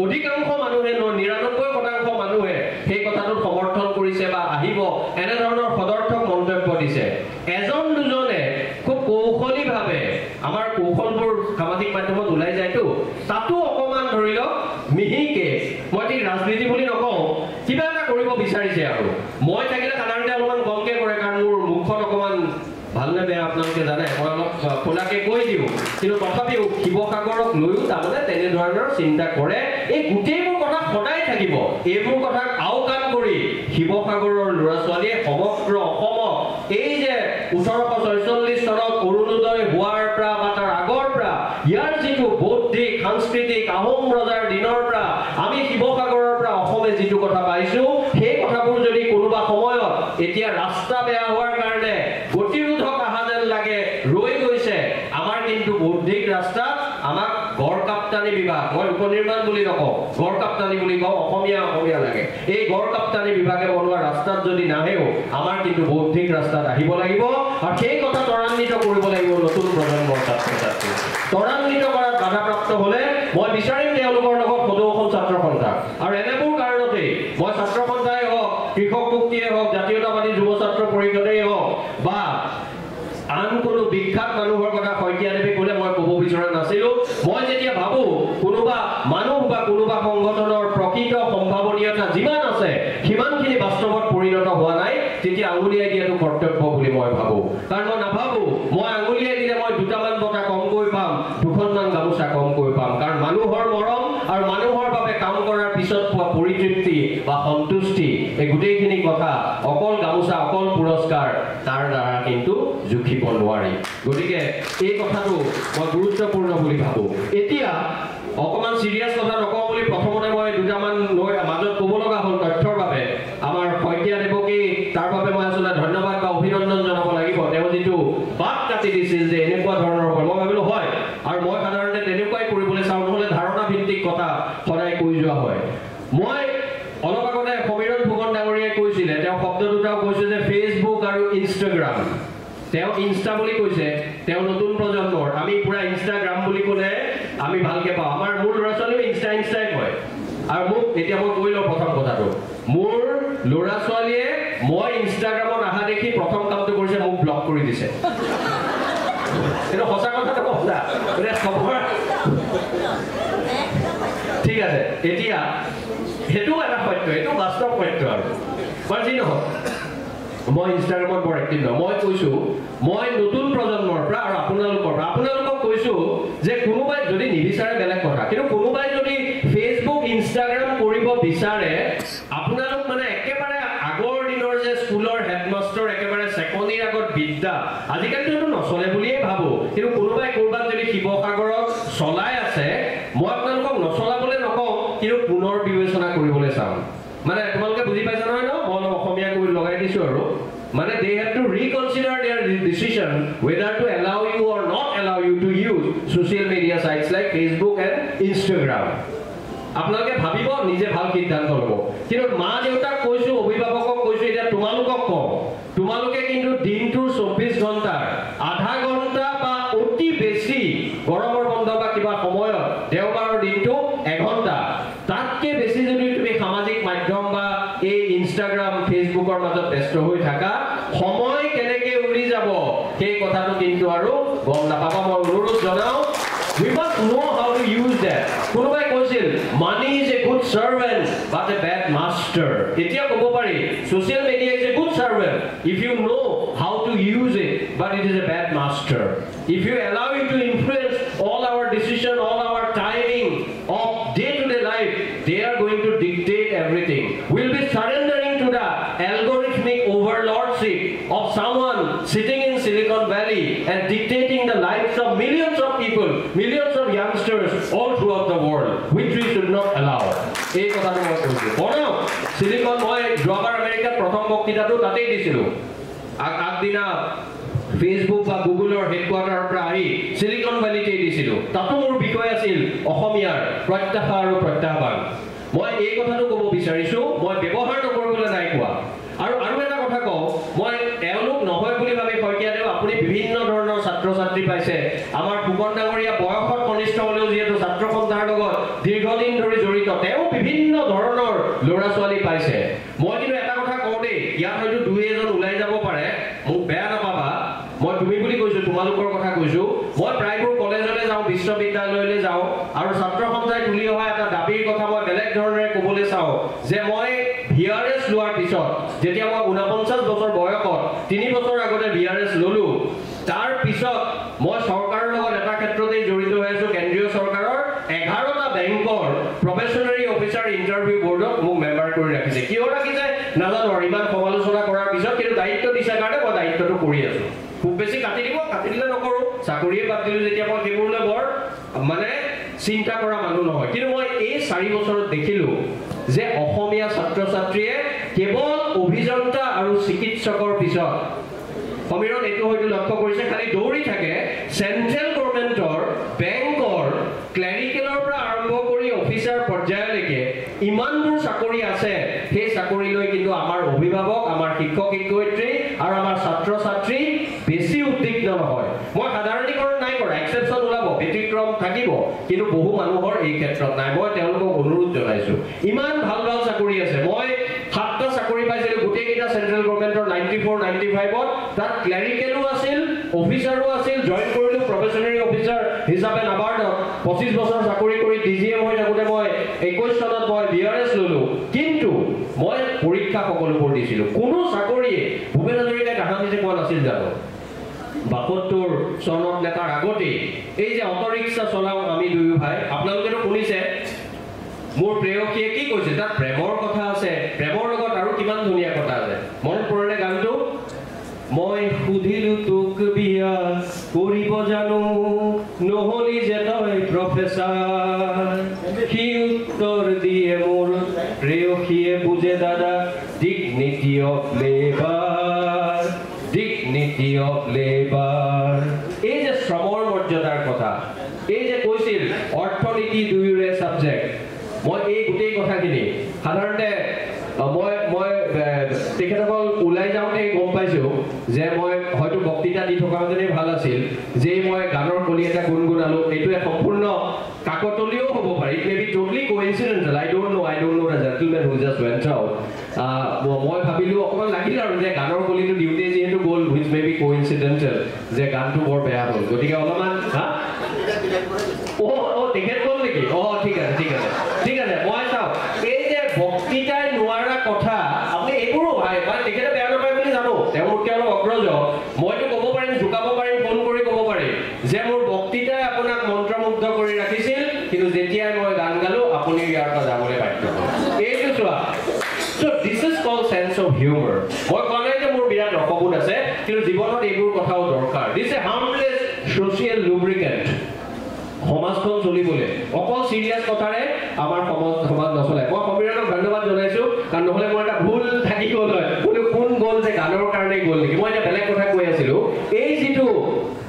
অধিকাংশ মানুহে 99% মানুহে সেই কথাটোত সমৰ্থন কৰিছে বা আহিব এনে ধৰণৰ সদৰ্থক মন্তব্য দিছে এজন দুজনে খুব কৌশলীভাৱে আমাৰ কৌশলবোৰ সামাজিক মাধ্যমত ওলাই যায়তো তাতো অকমান ধৰি লওক মিহিকে মই ঠিক ৰাজনীতি বুলি নকওঁ কিবা এটা কৰিব বিচাৰিছে আৰু মই থাকিলে সাধাৰণতে অলপমান কমকে কৰে কাৰণ মোৰ মুখখন অকমান ভাল নে বেয়া আপোনালোকে জানে মই অলপ খোলাকে কৈ দিওঁ কিন্তু তথাপিও শিৱসাগৰক লৈও তাৰমানে তেনেধৰণৰ চিন্তা কৰে এই গোটেইবোৰ কথা সদায় থাকিব এইবোৰ কথাক আওকাণ কৰি শিৱসাগৰৰ ল'ৰা ছোৱালীয়ে সমগ্ৰ অসমক এই যে 1846 চনত অৰুণোদয় হোৱাৰ পৰা বা তাৰ আগৰ পৰা ইয়াৰ যিটো বৌদ্ধিক সাংস্কৃতিক আহোম ৰজাৰ দিনৰ পৰা আমি শিৱসাগৰৰ পৰা অসমে যিটো কথা পাইছো সেই কথাবোৰ যদি কোনোবা সময়ত এতিয়া ৰাস্তা বেয়া হোৱাৰ কাৰণে গতিৰোধক আহা যেন লাগে ৰৈ গৈছে আমাৰ কিন্তু বৌদ্ধিক ৰাস্তা আমাক গড় কাপ্তানি বিভাগ মই উপনিৰ্মাণ বুলি নকওঁ গড় কাপ্তানি বুলি কওঁ অসমীয়া লাগে এই গড় কাপ্তানি বিভাগে বনোৱা ৰাস্তাত যদি নাহেও আমাৰ কিন্তু বৌদ্ধিক ৰাস্তাত আহিব লাগিব আৰু সেই কথা ত্বৰান্বিত কৰিব লাগিব নতুন প্ৰজন্মৰ ছাত্ৰ ছাত্ৰী ত্বৰান্বিত কৰাত বাধাপ্ৰাপ্ত হ'লে মই বিচাৰিম তেওঁলোকৰ লগত সদৌ অসম ছাত্ৰ সন্থা আৰু এনেবোৰ কাৰণতেই মই ছাত্ৰ সন্থাই হওক কৃষক মুক্তিয়ে হওক জাতীয়তাবাদী যুৱ ছাত্ৰ পৰিষদেই হওক বা আন কোনো বিখ্যাত মানুহৰ কথা শইকীয়াদেৱে ক'লে মই ক'ব বিচৰা নাছিলো মই যেতিয়া ভাবো কোনোবা মানুহ বা কোনোবা সংগঠনৰ প্ৰকৃত সম্ভাৱনীয়তা যিমান আছে সিমানখিনি বাস্তৱত পৰিণত হোৱা নাই তেতিয়া আঙুলিয়াই দিয়াটো কৰ্তব্য বুলি মই ভাবো কাৰণ মই নাভাবো মই আঙুলিয়াই দিলে মই দুটামান বঁটা কমকৈ পাম দুখনমান গামোচা কমকৈ পাম কাৰণ মানুহৰ মৰম আৰু মানুহৰ বাবে কাম কৰাৰ পিছত পোৱা পৰিতৃপ্তি বা সন্তুষ্টি এই গোটেইখিনি কথা অকল গামোচা অকল পুৰস্কাৰ তাৰ দ্বাৰা কিন্তু জুখিব নোৱাৰি গতিকে এই কথাটো মই গুৰুত্বপূৰ্ণ বুলি ভাবো এতিয়া অকমান সিৰিয়াস কথা নকওঁ বুলি প্ৰথমতে মই দুটামান মাজত ক'ব লগা হ'ল তথ্যৰ বাবে আমাৰ শইকীয়াদেৱকে তাৰ বাবে মই আচলতে ধন্যবাদ বা অভিনন্দন জনাব লাগিব তেওঁ যিটো বাট কাটি দিছিল যে এনেকুৱা ধৰণৰ মই ভাবিলো হয় আৰু মই সাধাৰণতে তেনেকুৱাই কৰিবলৈ চাওঁ নহ'লে ধাৰণা ভিত্তিক কথা সদায় কৈ যোৱা হয় মই অলপ আগতে সমীৰণ ফুকন ডাঙৰীয়াই কৈছিলে তেওঁ শব্দ দুটাও কৈছে যে ফেচবুক আৰু ইনষ্টাগ্ৰাম তেওঁ ইনষ্টা বুলি কৈছে তেওঁ নতুন প্ৰজন্মৰ আমি পুৰা ইনষ্টাগ্ৰাম বুলি ক'লে আমি ভালকে পাওঁ আমাৰ মূল ল'ৰা ছোৱালীও ইনষ্টাই কয় আৰু মোক এতিয়া মই কৈ লওঁ প্ৰথম কথাটো মোৰ ল'ৰা ছোৱালীয়ে মই ইনষ্টাগ্ৰামত অহা দেখি প্ৰথম কামটো কৰিছে মোক ব্লক কৰি দিছে কিন্তু সঁচা কথাটো কথা ঠিক আছে এতিয়া হেতু এটা সত্য এটো বাস্তৱ সত্য আৰু বাজি নহয় মই ইনষ্টাগ্ৰামত বৰ এক্টিভ নহয় মই কৈছো মই নতুন প্ৰজন্মৰ পৰা আৰু আপোনালোকক কৈছো যে কোনোবাই যদি নিবিচাৰে বেলেগ কথা কিন্তু কোনোবাই যদি ফেচবুক ইনষ্টাগ্ৰাম কৰিব বিচাৰে আপোনালোক মানে একেবাৰে আগৰ দিনৰ যে স্কুলৰ হেডমাষ্টাৰ একেবাৰে সেকনিৰ আগত বিদ্যা আজিকালি তো নচলে বুলিয়ে ভাবো কিন্তু কোনোবাই কৰবাত যদি শিৱসাগৰত চলাই আছে মই আপোনালোকক নচলাবলৈ নকওঁ কিন্তু পুনৰ বিবেচনা কৰিবলৈ চাম মানে তোমালোকে বুজি পাইছা নহয় ন মই অসমীয়া কৈ লগাই দিছো আৰু মানে they have to reconsider their decision whether to allow you or not allow you to use social media sites like Facebook and Instagram আপোনালোকে ভাবিব নিজে ভাল সিদ্ধান্ত ল'ব কিন্তু মা দেউতাক কৈছো অভিভাৱকক কৈছো এটা তোমালোকক কওঁ তোমালোকে কিন্তু দিনটোৰ 24 ঘণ্টাৰ আধা ঘণ্টা বা অতি বেছি গৰমৰ বন্ধ বা কিবা সময়ত দেওবাৰৰ দিনটো 1 ঘণ্টা তাতকে বেছি যদি তুমি সামাজিক মাধ্যম বা এই ইনষ্টাগ্ৰাম ফেচবুকৰ মাজত ব্যস্ত হৈ থাকা সময় কেনেকৈ উৰি যাব সেই কথাটো কিন্তু আৰু গম নাপাবা মই অনুৰোধ জনাও we must know how to use that কোনোবাই কৈছিল money is a good servant but a bad master এতিয়া ক'ব পাৰি social media is a good servant if you know how to use it but it is a bad master if you allow it to influence all our decision all our timing of day-to-day life they are going to dictate everything we'll be surrendering to the algorithmic overlordship of someone sitting in Silicon Valley and dictating the lives of millions of people millions of youngsters all throughout the world which we should not allow এই কথাটো মই কৈছো বনাও silicon মই যোৱাবাৰ আমেৰিকাত প্ৰথম বক্তৃতাটো তাতেই দিছিলো আগদিনা ফেসবুক বা গুগলৰ হেডকোৱাৰ্টাৰৰ পৰা আহি সিলিকন ভ্যালিতে দিছিলো তাতো মোৰ বিষয় আছিল অসমীয়াৰ প্ৰত্যাশা আৰু প্ৰত্যাহ্বান মই এই কথাটো ক'ব বিচাৰিছো মই ব্যৱহাৰ নকৰিবলৈ নাই কোৱা আৰু এটা কথা কওঁ মই এওঁলোক নহয় বুলি ভাবি শইকীয়াদেউ আপুনি বিভিন্ন ধৰণৰ ছাত্ৰ ছাত্ৰী পাইছে আমাৰ ফুকন ডাঙৰীয়া বয়সত কনিষ্ঠ হ'লেও যিহেতু ছাত্ৰ সন্থাৰ লগত দীৰ্ঘদিন ধৰি জড়িত তেওঁ বিভিন্ন ধৰণৰ ল'ৰা ছোৱালী পাইছে মই কিন্তু এটা কথা কওঁ দেই ইয়াত হয়তো দুই এজন ওলাই যাব পাৰে মোক বেয়া নাপাবা মই তুমি বুলি কৈছো তোমালোকৰ কথা কৈছো মই প্ৰায়বোৰ কলেজলৈ যাওঁ বিশ্ববিদ্যালয়লৈ যাওঁ আৰু ছাত্ৰ সন্থাই তুলি অহা এটা দাবীৰ কথা মই বেলেগ ধৰণেৰে ক'বলৈ চাওঁ যে মই ভিআৰএছ লোৱাৰ পিছত যেতিয়া মই 49 বছৰ বয়সত 3 বছৰ আগতে ভিআৰএছ ললো তাৰ পিছত মই চৰকাৰৰ লগত এটা ক্ষেত্ৰতে জড়িত হৈ আছো কেন্দ্ৰীয় চৰকাৰৰ 11টা বেংকৰ প্ৰফেশনাৰী অফিচাৰ ইন্টাৰভিউ বৰ্ডত মোক মেম্বাৰ কৰি ৰাখিছে কিয় ৰাখিছে নাজানো ইমান সমালোচনা কৰাৰ পিছত কিন্তু দায়িত্ব দিছে কাৰণে মই দায়িত্বটো কৰি আছো খুব বেছি কাটি দিলে নকৰো চাকৰিয়ে বাদ দিলো যেতিয়া মই সেইবোৰলৈ বৰ মানে চিন্তা কৰা মানুহ নহয় কিন্তু মই এই 4 বছৰত দেখিলো যে অসমীয়া ছাত্ৰ ছাত্ৰীয়ে কেৱল অভিযন্তা আৰু চিকিৎসকৰ পিছত সমীৰণ এইটো হয়তো লক্ষ্য কৰিছে খালি দৌৰি থাকে সেন্ট্ৰেল গভৰ্ণমেণ্টৰ বেংকৰ ক্লেৰিকেলৰ পৰা আৰম্ভ কৰি অফিচাৰ পৰ্যায়লৈকে ইমানবোৰ চাকৰি আছে সেই চাকৰিলৈ কিন্তু আমাৰ অভিভাৱক আমাৰ শিক্ষক শিক্ষয়িত্ৰী আৰু আমাৰ ছাত্ৰ ছাত্ৰী বেছি উদ্বিগ্ন নহয় মই সাধাৰণীকৰণ নাই কৰা এক্সেপশ্যন ওলাব ব্যতিক্ৰম থাকিব কিন্তু বহু মানুহৰ এই ক্ষেত্ৰত নাই মই তেওঁলোকক অনুৰোধ জনাইছো ইমান ভাল ভাল চাকৰি আছে মই 7টা চাকৰি পাইছিলো গোটেইকেইটা চেন্ট্ৰেল গভৰ্ণমেণ্টৰ 94 95ত তাত ক্লেৰিকেলো আছিল অফিচাৰো আছিল জইন কৰিলো প্ৰফেশনাৰী অফিচাৰ হিচাপে নাবাৰ্ডত 25 বছৰ চাকৰি কৰি ডিজিএম হৈ থাকোতে মই 21 চনত মই ভিআৰএছ ললো কিন্তু মই পৰীক্ষা সকলোবোৰ দিছিলো কোনো চাকৰিয়ে ভূপেন হাজৰিকাই তাহানিতে কোৱা নাছিল জানো 72 চনত নেতাৰ আগতে এই যে অটোৰিক্সা চলাও আমি দুয়ো ভাই আপোনালোকেতো শুনিছে মোৰ প্ৰেয়সীয়ে কি কৈছে তাত প্ৰেমৰ কথা আছে প্ৰেমৰ লগত আৰু কিমান ধুনীয়া কথা আছে মনত পৰে গানটো মই সুধিলো তোক বিয়া কৰিব জানো নহলি যে তই প্ৰফেছাৰ কি উত্তৰ দিয়ে মোৰ প্ৰেয়সীয়ে বুজে দাদা ডিগনিটি অফ লেবাৰ এই যে শ্ৰমৰ মৰ্যাদাৰ কথা এই যে কৈছিল অৰ্থনীতি দুয়োৰে সাবজেক্ট মই এই গোটেই কথাখিনি সাধাৰণতে মই তেখেতসকল ওলাই যাওঁতে গম পাইছো যে মই হয়তো বক্তৃতা দি থকা যেনে ভাল আছিল যে মই গানৰ কলি এটা গুণগুণালো এইটো সম্পূৰ্ণ কাকতলীয় হ'ব পাৰে it may be totally coincidental I don't know the gentleman who just went out মই ভাবিলো অকমান লাগিল আৰু যে গানৰ কলিটো দিওঁতে যিহেতু গ'ল হুইচ মে বি কোইনসিডেন্টাল যে গানটো বৰ বেয়া হ'ল গতিকে অলপমান তেখেত গ'ল নেকি? ঠিক আছে মই চাওক এই যে বক্তৃতাই নোৱাৰা কথা আপুনি এইবোৰো ভাই মানে তেখেতে বেয়া নাপায় বুলি জানো, তেওঁ মোতকৈ অলপ অগ্ৰজ, মইতো ক'ব পাৰিম, জোকাব পাৰিম, ফোন কৰি ক'ব পাৰিম যে মোৰ বক্তৃতাই আপোনাক মন্ত্ৰমুগ্ধ কৰি ৰাখিছিল, কিন্তু যেতিয়াই মই গান গালো আপুনি ইয়াৰ পৰা যাবলৈ বাধ্য হ'ল। এইটো চোৱা। So this is called sense of humor. মই কোৱা নাই যে মোৰ বিৰাট ৰসবোধ আছে, কিন্তু জীৱনত এইবোৰ কথাও দৰকাৰ। This is a harmless social lubricant. সমাজখন চলিবলৈ অকল চিৰিয়াছ কথাৰে আমাৰ সমাজ নচলে। মই সমীৰণক ধন্যবাদ জনাইছো, কাৰণ নহ'লে মই এটা ভুল থাকি গ'ল হয়, কোন গ'ল যে গানৰ কাৰণেই গ'ল নেকি। মই এতিয়া বেলেগ কথা কৈ আছিলো, এই যিটো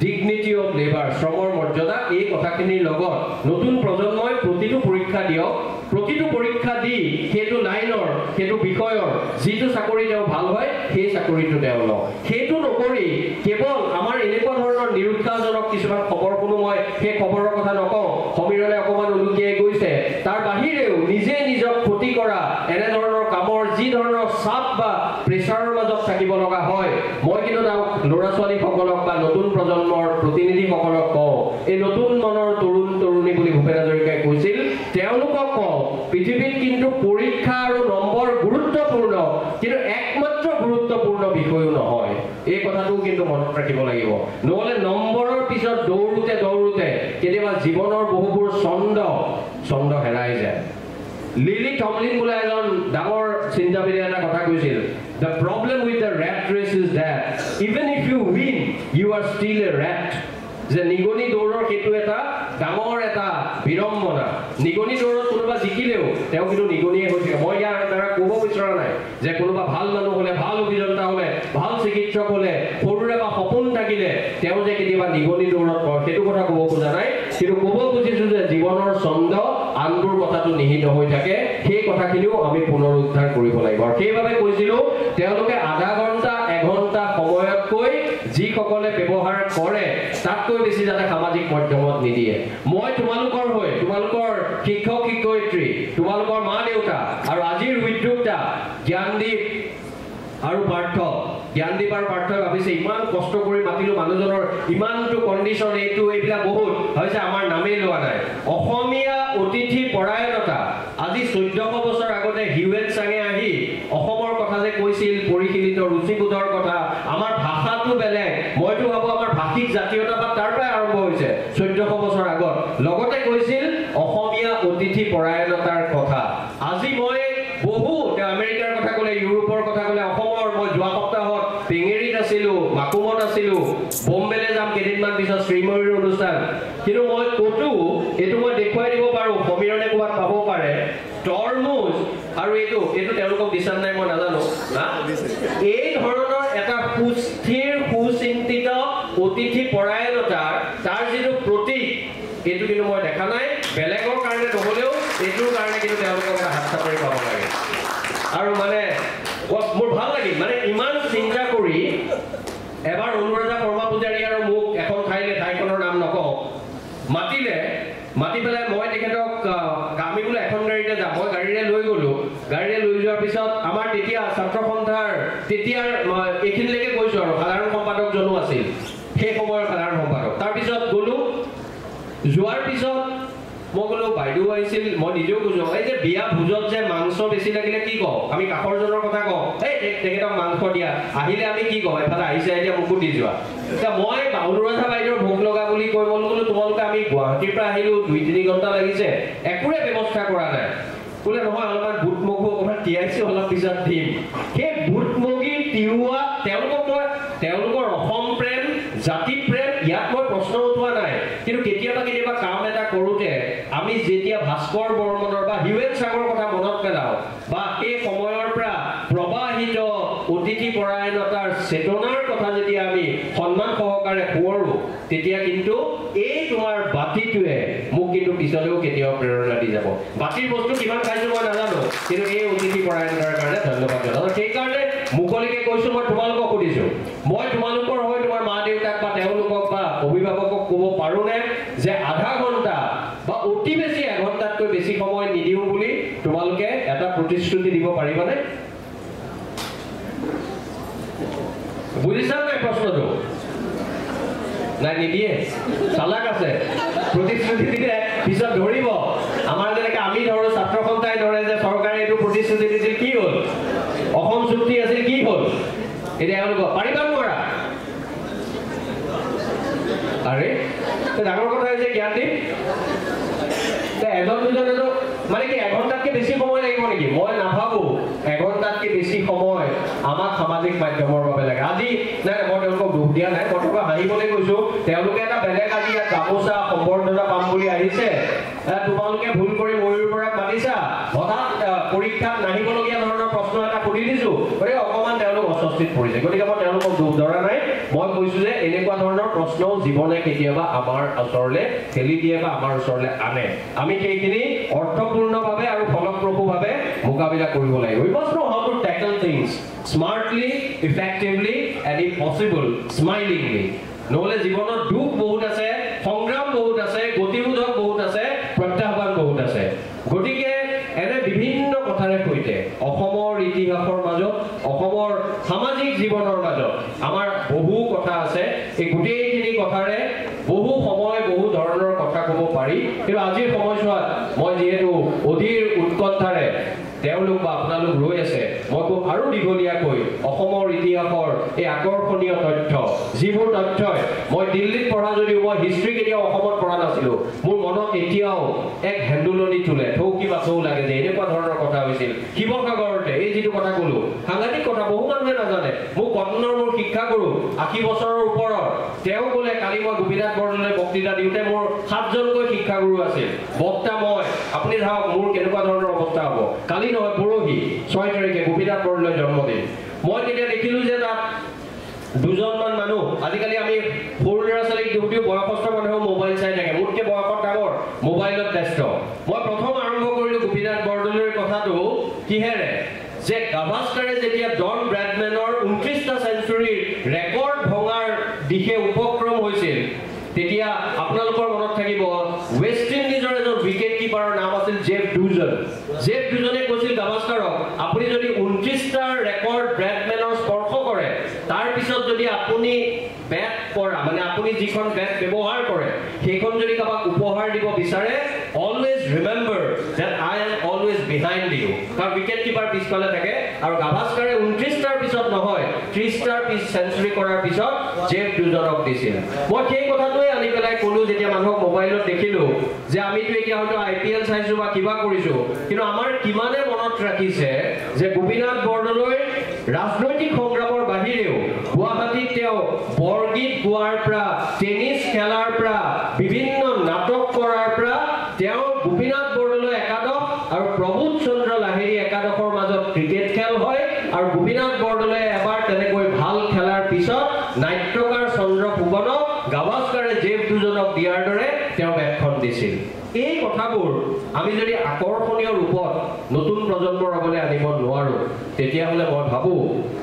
ডিগনিটি অফ লেবাৰ, শ্ৰমৰ মৰ্যাদা, এই কথাখিনিৰ লগত নতুন প্ৰজন্মই প্ৰতিটো পৰীক্ষা দিয়ক, প্ৰতিটো পৰীক্ষা দি সেইটো লাইনৰ, সেইটো বিষয়ৰ যিটো চাকৰি তেওঁ ভাল হয় সেই চাকৰিটো তেওঁ লওক। সেইটো নকৰি কেৱল আমাৰ এনেকুৱা ধৰণৰ নিৰুৎসাহজনক কিছুমান খবৰ শুনো, মই সেই খবৰৰ কথা নকওঁ, সমীৰণে অকণমান উলুকিয়াই গৈছে, তাৰ বাহিৰেও নিজে নিজক ক্ষতি কৰা এনেধৰণৰ কামৰ যি ধৰণৰ চাপ বা প্ৰেছাৰৰ মাজত থাকিব লগা হয়, মই কিন্তু তেওঁক ল'ৰা ছোৱালীসকলক বা নতুন প্ৰজন্মৰ প্ৰতিনিধিসকলক কওঁ, এই নতুন মনৰ তৰুণ তৰুণী বুলি ভূপেন হাজৰিকাই কৈছিল, তেওঁলোকক কওঁ পৃথিৱীত কিন্তু পৰীক্ষা আৰু নম্বৰ গুৰুত্বপূৰ্ণ, কিন্তু একমাত্ৰ গুৰুত্বপূৰ্ণ বিষয়ো নহয়। এই কথাটো কিন্তু মনত ৰাখিব লাগিব, নহ'লে নম্বৰৰ পিছত দৌৰোতে কেতিয়াবা জীৱনৰ বহুবোৰ ছন্দ হেৰাই যায়। লিলি টমলিন বোলে এজন ডাঙৰ চিন্তাবিদে এটা কথা কৈছিল, the problem with the rat race is that even if you win you are still a rat. যে নিগনি দৌৰৰ সেইটো এটা ডাঙৰ এটা বিড়ম্বনা। নিগনি দৌৰত কোনোবা জিকিলেও তেওঁ কিন্তু নিগনিয়ে হৈ থাকে। মই ইয়াৰ দ্বাৰা ক'ব বিচৰা নাই যে কোনোবা ভাল মানুহ হ'লে, ভাল অভিযন্তা হ'লে, ভাল চিকিৎসক হ'লে, সৰুৰে বা সপোন থাকিলে তেওঁ যে কেতিয়াবা নিগনি দৌৰত কয়, সেইটো কথা ক'ব খোজা নাই, কিন্তু ক'ব খুজিছো যে জীৱনৰ ছন্দ আনবোৰ কথাটো নিহিত হৈ থাকে, সেই কথাখিনিও আমি পুনৰুদ্ধাৰ কৰিব লাগিব। আৰু সেইবাবে কৈছিলো তেওঁলোকে আধা ঘণ্টা এঘণ্টা সময়তকৈ যিসকলে ব্যৱহাৰ কৰে তাতকৈ বেছি যাতে সামাজিক মাধ্যমত নিদিয়ে। মই তোমালোকৰ হৈ, তোমালোকৰ শিক্ষক শিক্ষয়িত্ৰী, তোমালোকৰ মা দেউতা আৰু আজিৰ উদ্যোক্তা জ্ঞানদীপ আৰু পাৰ্থ, জ্ঞানদীপ আৰু পাৰ্থই ভাবিছে ইমান কষ্ট কৰি মাতিলো মানুহজনৰ ইমানটো কণ্ডিশ্যন, এইবিলাক বহুত হৈছে, আমাৰ নামেই লোৱা নাই। অসমীয়া অতিথি পৰায়ণতা, আজি 1400 বছৰ আগতে হিউৱেন চাঙে আহি অসমৰ কথা যে কৈছিল, পৰিশীলিত ৰুচিবোধৰ কথা, আমাৰ ভাষাটো বেলেগ, মইতো ভাবো আমাৰ ভাষিক জাতীয়তাবাদ তাৰ পৰাই আৰম্ভ হৈছে 1400 বছৰ আগত, লগতে কৈছিল অসমীয়া অতিথি পৰায়ণতাৰ কথা। আজি মই বহু আমেৰিকাৰ কথা ক'লে, ইউৰোপৰ কথা ক'লে, অসমৰ মই যোৱা সপ্তাহত পেঙেৰিত আছিলো, মাকুমত আছিলো, বম্বেলে যাম কেইদিনমান পিছত শ্ৰীময়ীৰ অনুষ্ঠান, কিন্তু মই ক'তো এইটো মই দেখুৱাই দিব পাৰো, সমীৰণে ক'ৰবাত পাব পাৰে, তৰমুজ আৰু এইটো তেওঁলোকক দিছা নাই মই নাজানো না, এই ধৰণৰ এটা সুস্থিৰ সুচিন্তিত অতিথি পৰায়ণতাৰ তাৰ যিটো প্ৰতীক, এইটো কিন্তু মই দেখা নাই। বেলেগৰ কাৰণে নহ'লেও এইটোৰ কাৰণে কিন্তু তেওঁলোকক এটা হাত চাপৰি পাব লাগে। আৰু মানে মোৰ ভাল লাগিল, মানে ইমান চিন্তা কৰি এবাৰ অনুৰাধা শৰ্মা পূজাৰী আৰু মোক এখন ঠাইখনৰ নাম নকওঁ, মাতি পেলাই মই তেখেতক আমি বোলে এখন গাড়ীতে যাম, মই গাড়ীৰে লৈ গ'লো। গাড়ীৰে লৈ যোৱাৰ পিছত আমাৰ তেতিয়া ছাত্ৰ সন্থাৰ তেতিয়াৰ এইখিনিলৈকে গৈছো আৰু সাধাৰণ সম্পাদকজনো আছিল, সেই সময়ৰ সাধাৰণ সম্পাদক। তাৰপিছত গ'লো, যোৱাৰ পিছত মই ক'লো বাইদেউ আহিছিল, মই নিজেও কৈছো এই যে বিয়া ভোজত যে মাংস বেছি লাগিলে কি কওঁ, আমি কাষৰজনৰ কথা কওঁ, এই তেখেতক মাংস দিয়া, আহিলে আমি কি কওঁ, এফালে আহিছে এতিয়া মোকো দি যোৱা। এতিয়া মই অনুৰাধা বাইদেউৰ ভোক লগা বুলি কৈ মই বোলো তোমালোকে আমি গুৱাহাটীৰ পৰা আহিলো 2-3 ঘণ্টা লাগিছে, একোৰে ব্যৱস্থা কৰা নাই। বোলে নহয় অলপমান বুট মগু অকণমান তিয়াইছো, অলপ পিছত দিম। সেই বুট মগি তিওৱা তেওঁলোকৰ অসম প্ৰেম, জাতি প্ৰেম, ইয়াত মই প্ৰশ্ন উঠোৱা নাই, কিন্তু কেতিয়াবা কাম এটা কৰোঁতে আমি যেতিয়া ভাস্কৰ বৰ্মনৰ বা হিউৱেন চাঙৰ কথা মনত পেলাওঁ বা সেই সময়ৰ পৰা প্ৰবাহিত অতিথি পৰায়ণতাৰ চেতনাৰ কথা যেতিয়া আমি সন্মান সহকাৰে সোঁৱৰো, তেতিয়া কিন্তু এই তোমাৰ বাতিটোৱে মোক কিন্তু পিছলৈও কেতিয়াও প্ৰেৰণা দি যাব। বাতিৰ বস্তু কিমান খাইছো মই নাজানো, কিন্তু এই অতিথি পৰায়ণতাৰ কাৰণে ধন্যবাদ জনাওঁ। সেইকাৰণে মুকলিকে কৈছো, মই তোমালোকক সুধিছো, মই তোমালোকৰ হৈ তোমাৰ মা দেউতাক বা তেওঁলোকক বা অভিভাৱকক ক'ব পাৰোঁনে যে আধা ঘণ্টা বা অতি বেছি এঘণ্টাতকৈ বেছি সময় নিদিওঁ বুলি তোমালোকে এটা প্ৰতিশ্ৰুতি দিব পাৰিবানে? বুজিছা নাই প্ৰশ্নটো? নাই নিদিয়ে, চালাক আছে। প্ৰতিশ্ৰুতি দিলে পিছত ধৰিব আমাৰ যেনেকৈ আমি ধৰো ছাত্ৰ সন্থাই ধৰে যে চৰকাৰে এইটো প্ৰতিশ্ৰুতি দিছিল কি হ'ল অসম চুক্তি আছিল কি হ'ল এতিয়া এওঁলোক পাৰিবা নোৱাৰা আৰে ডাঙৰ কথা হৈছে জ্ঞানদীপ এজন দুজনেতো মানে কি এঘণ্টাতকৈ বেছি সময় লাগিব নেকি মই নাভাবো এঘণ্টাতকৈ বেছি সময় আমাক সামাজিক মাধ্যমৰ বাবে লাগে আজি নাই মই তেওঁলোকক দুখ দিয়া নাই মই তোমাক হাঁহিবলৈ কৈছোঁ তেওঁলোকে এটা বেলেগ আজি ইয়াত গামোচা সম্বৰ্ধনা পাম বুলি আহিছে তোমালোকে ভুল কৰি ময়ূৰ পৰাক মাতিছা হঠাৎ পৰীক্ষাত নাহিবলগীয়া ধৰণৰ প্ৰশ্ন এটা সুধি দিছোঁ গতিকে অকণমান তেওঁলোক অস্বস্তিত পৰিছে গতিকে মই তেওঁলোকক দুখ ধৰা নাই মই কৈছোঁ যে এনেকুৱা ধৰণৰ প্ৰশ্নও জীৱনে কেতিয়াবা আমাৰ ওচৰলৈ ঠেলি দিয়ে বা আমাৰ ওচৰলৈ আনে আমি সেইখিনি অৰ্থপূৰ্ণভাৱে আৰু ফলপ্ৰসূভাৱে মোকাবিলা কৰিব লাগিব we must know how to tackle things smartly effectively and if possible smilingly নহ'লে জীৱনত দুখ বহুত আছে সংগ্ৰাম বহুত আছে গতিৰোধক বহুত আছে প্ৰত্যাহ্বান বহুত আছে গতিকে এনে বিভিন্ন কথাৰে সৈতে অসমৰ ইতিহাসৰ মাজত অসমৰ সামাজিক জীৱনৰ মাজত আমাৰ বহু কথা আছে এই গোটেইখিনি কথাৰে বহু সময় বহু ধৰণৰ কথা ক'ব পাৰি কিন্তু আজিৰ সময়ছোৱাত মই যিহেতু অধীৰ উৎকণ্ঠাৰে তেওঁলোক বা আপোনালোক ৰৈ আছে মই খুব আৰু দীঘলীয়াকৈ অসমৰ ইতিহাসৰ এই আকৰ্ষণীয় তথ্য যিবোৰ তথ্যই মই দিল্লীত পঢ়া যদিও মই হিষ্ট্ৰী কেতিয়াও অসমত পঢ়া নাছিলোঁ মোৰ মনত এতিয়াও এক হেন্দুলনি তোলে থৌকি বাছৌ লাগে যে এনেকুৱা ধৰণৰ কথা হৈছিল শিৱসাগৰতে এই যিটো কথা ক'লোঁ সাংঘাতিক কথা বহু মানুহে নাজানে মোক কটনৰ মোৰ শিক্ষা কৰোঁ 80 বছৰৰ ওপৰত তেওঁ ক'লে কালি মই গোপীনাথ বৰদলৈ বক্তৃতা দিওঁতে মোৰ 7জনকৈ শিক্ষাগুৰু আছিল বক্তা মই আপুনি চাওক মোৰ কেনেকুৱা ধৰণৰ অৱস্থা হ'ব কালি নহয় পৰহি 6 তাৰিখে গোপীনাথ বৰদলৈ জন্মদিন মই তেতিয়া দেখিলোঁ যে তাত দুজনমান মানুহ আজিকালি আমি সৰু ল'ৰা ছোৱালীক যদিও বয়সস্থ মানুহেও মোবাইল চাই থাকে মোতকৈ বয়সত ডাঙৰ মোবাইলত ব্যস্ত মই প্ৰথম আৰম্ভ কৰিলোঁ গোপীনাথ বৰদলৈৰ কথাটো কিহেৰে যে গাভাস্কাৰে যেতিয়া জন ব্ৰেডমেনৰ 29টা চেঞ্চুৰীৰ ৰেকৰ্ড ভঙাৰ দিশে উপক্ৰম হৈছিল তেতিয়া আপোনালোকৰ মনত থাকিব ৱেষ্ট ইণ্ডিজৰ এজন উইকেট কিপাৰৰ নাম আছিল জেফ ডুজনে কৈছিল গাভাস্কাৰক আপুনি যদি 29টা ৰেকৰ্ড ব্ৰেডমেনৰ স্পৰ্শ কৰে তাৰ পিছত যদি আপুনি বেট কৰা মানে আপুনি যিখন বেট ব্যৱহাৰ কৰে সেইখন যদি কাবাক উপহাৰ দিব বিচাৰে always remember that I am always behind you কাৰণ উইকেট কিপাৰ পিছফালে থাকে আৰু গাভাস্কাৰে 29টাৰ পিছত নহয় 30টাৰ পিছ চেঞ্চুৰী কৰাৰ পিছত জেফ ডুজনক দিছিল মই সেই কথাটোৱে আনি পেলাই ক'লোঁ যেতিয়া মানুহক মোবাইলত দেখিলোঁ যে আমিতো এতিয়া হয়তো IPL চাইছোঁ বা কিবা কৰিছোঁ কিন্তু আমাৰ কিমানে মনত ৰাখিছে যে গোপীনাথ বৰদলৈ ৰাজনৈতিক সংগ্ৰামৰ বাহিৰেও গুৱাহাটীত তেওঁ বৰগীত গোৱাৰ পৰা টেনিছ খেলাৰ পৰা বিভিন্ন নাটক কৰাৰ পৰা তেওঁ গোপীনাথ বৰদলৈ একাদশ আৰু প্ৰবোধ চন্দ্ৰ লাহিৰী একাদশৰ মাজত ক্ৰিকেট খেল হয় আৰু গোপীনাথ বৰদলৈ এবাৰ তেনেকৈ ভাল খেলাৰ পিছত নাট্যকাৰ চন্দ্ৰ ফুকনক গাভাস্কাৰে জেফ ডুজনক দিয়াৰ দৰে তেওঁ বেটখন দিছিল এই কথাবোৰ আমি যদি আকৰ্ষণীয় ৰূপত নতুন প্ৰজন্মৰ আগলৈ আনিব নোৱাৰোঁ তেতিয়াহ'লে মই ভাবোঁ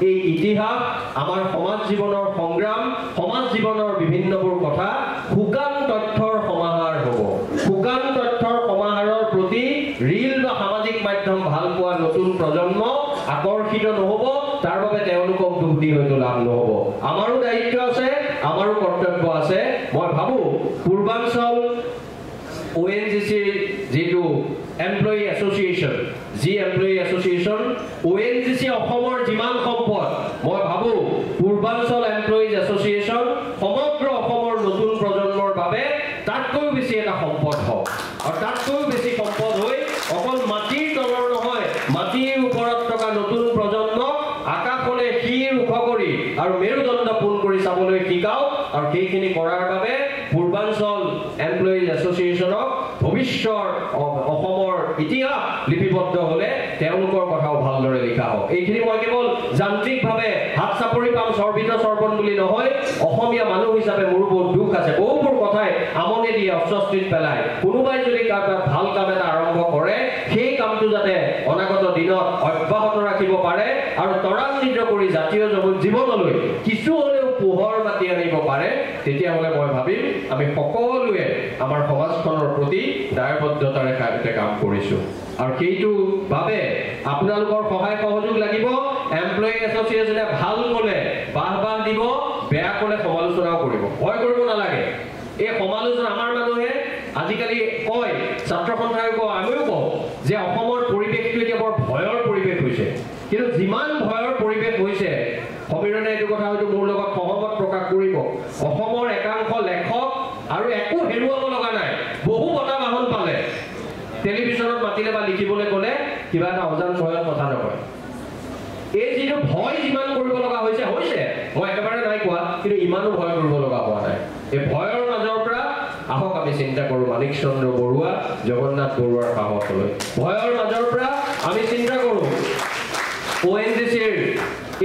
এই ইতিহাস আমাৰ সমাজ জীৱনৰ সংগ্ৰাম সমাজ জীৱনৰ বিভিন্নবোৰ কথা শুকান তথ্যৰ সমাহাৰ হ'ব শুকান তথ্যৰ সমাহাৰৰ প্ৰতি ৰীল বা সামাজিক মাধ্যম ভাল পোৱা নতুন প্ৰজন্ম আকৰ্ষিত নহ'ব তাৰ বাবে তেওঁলোকক দুখ দি হয়তো লাভ নহ'ব আমাৰো দায়িত্ব আছে আমাৰো কৰ্তব্য আছে মই ভাবোঁ পূৰ্বাঞ্চল ONGC যিটো এমপ্লয়ী এছ'চিয়েশ্যন ONGC অসমৰ যিমান সম্পদ মই ভাবোঁ পূৰ্বাঞ্চল এমপ্লয়িজ এছ'চিয়েশ্যন সমগ্ৰ অসমৰ নতুন প্ৰজন্মৰ বাবে তাতকৈও বেছি এটা সম্পদ হওক আৰু তাতকৈও বেছি সম্পদ হৈ অকল মাটিৰ তলৰ নহয় মাটিৰ ওপৰত থকা নতুন প্ৰজন্মক আকাশলৈ শিৰ ওখ কৰি আৰু মেৰুদণ্ড পোন কৰি চাবলৈ শিকাওক আৰু সেইখিনি কৰাৰ বাবে পূৰ্বাঞ্চল এমপ্লয়িজ এছ'চিয়েশ্যনক ভৱিষ্যতৰ অসমৰ ইতিহাস লিপিবদ্ধ হ'লে তেওঁলোকৰ কথাও ভালদৰে লিখা হওক এইখিনি মই কেৱল যান্ত্ৰিকভাৱে হাত চাপৰি পাম সৰ্বিত সৰ্বন বুলি নহয় অসমীয়া মানুহ হিচাপে মোৰ বহুত দুখ আছে বহুবোৰ কথাই আমনি দিয়ে অস্বস্তিত পেলায় কোনোবাই যদি ভাল কাম এটা আৰম্ভ কৰে সেই কামটো যাতে অনাগত দিনত অব্যাহত ৰাখিব পাৰে আৰু ত্বৰান্বিত কৰি জাতীয় জীৱনলৈ কিছু হ'লেও পোহৰ মাতি আনিব পাৰে তেতিয়াহ'লে মই ভাবিম আমি সকলোৱে আমাৰ সমাজখনৰ প্ৰতি দায়বদ্ধতাৰে কাম কৰিছোঁ আৰু সেইটো বাবে আপোনালোকৰ সহায় সহযোগ লাগিব এমপ্লয়ী এছ'চিয়েশ্যনে ভাল ক'লে বাহ দিব বেয়া ক'লে সমালোচনাও কৰিব ভয় কৰিব নালাগে এই সমালোচনা আমাৰ মানুহে আজিকালি কয় ছাত্ৰ সন্থাই কয় আমিও কওঁ যে অসমৰ পৰিৱেশটো এতিয়া বৰ ভয়ৰ পৰিৱেশ হৈছে কিন্তু যিমান ভয়ৰ পৰিৱেশ হৈছে সমীৰণে এইটো কথা হয়তো মোৰ লগত সহমত প্ৰকাশ কৰিব অসমৰ একাংশ লেখক আৰু একো হেৰুৱাব লগা নাই বহু বঁটা বাহন পালে টেলিভিছনত মাতিলে বা লিখিবলৈ গ'লে কিবা এটা অজান ভয়ৰ কথা নকয় এই যিটো ভয় যিমান কৰিব লগা হৈছে মই একেবাৰে নাই কোৱা কিন্তু ইমানো ভয় কৰিব লগা হোৱা নাই এই ভয়ৰ মাজৰ পৰা আহক আমি চিন্তা কৰোঁ মানিক চন্দ্ৰ বৰুৱা জগন্নাথ বৰুৱাৰ সাহসলৈ ভয়ৰ মাজৰ পৰা আমি চিন্তা কৰোঁ ONGCৰ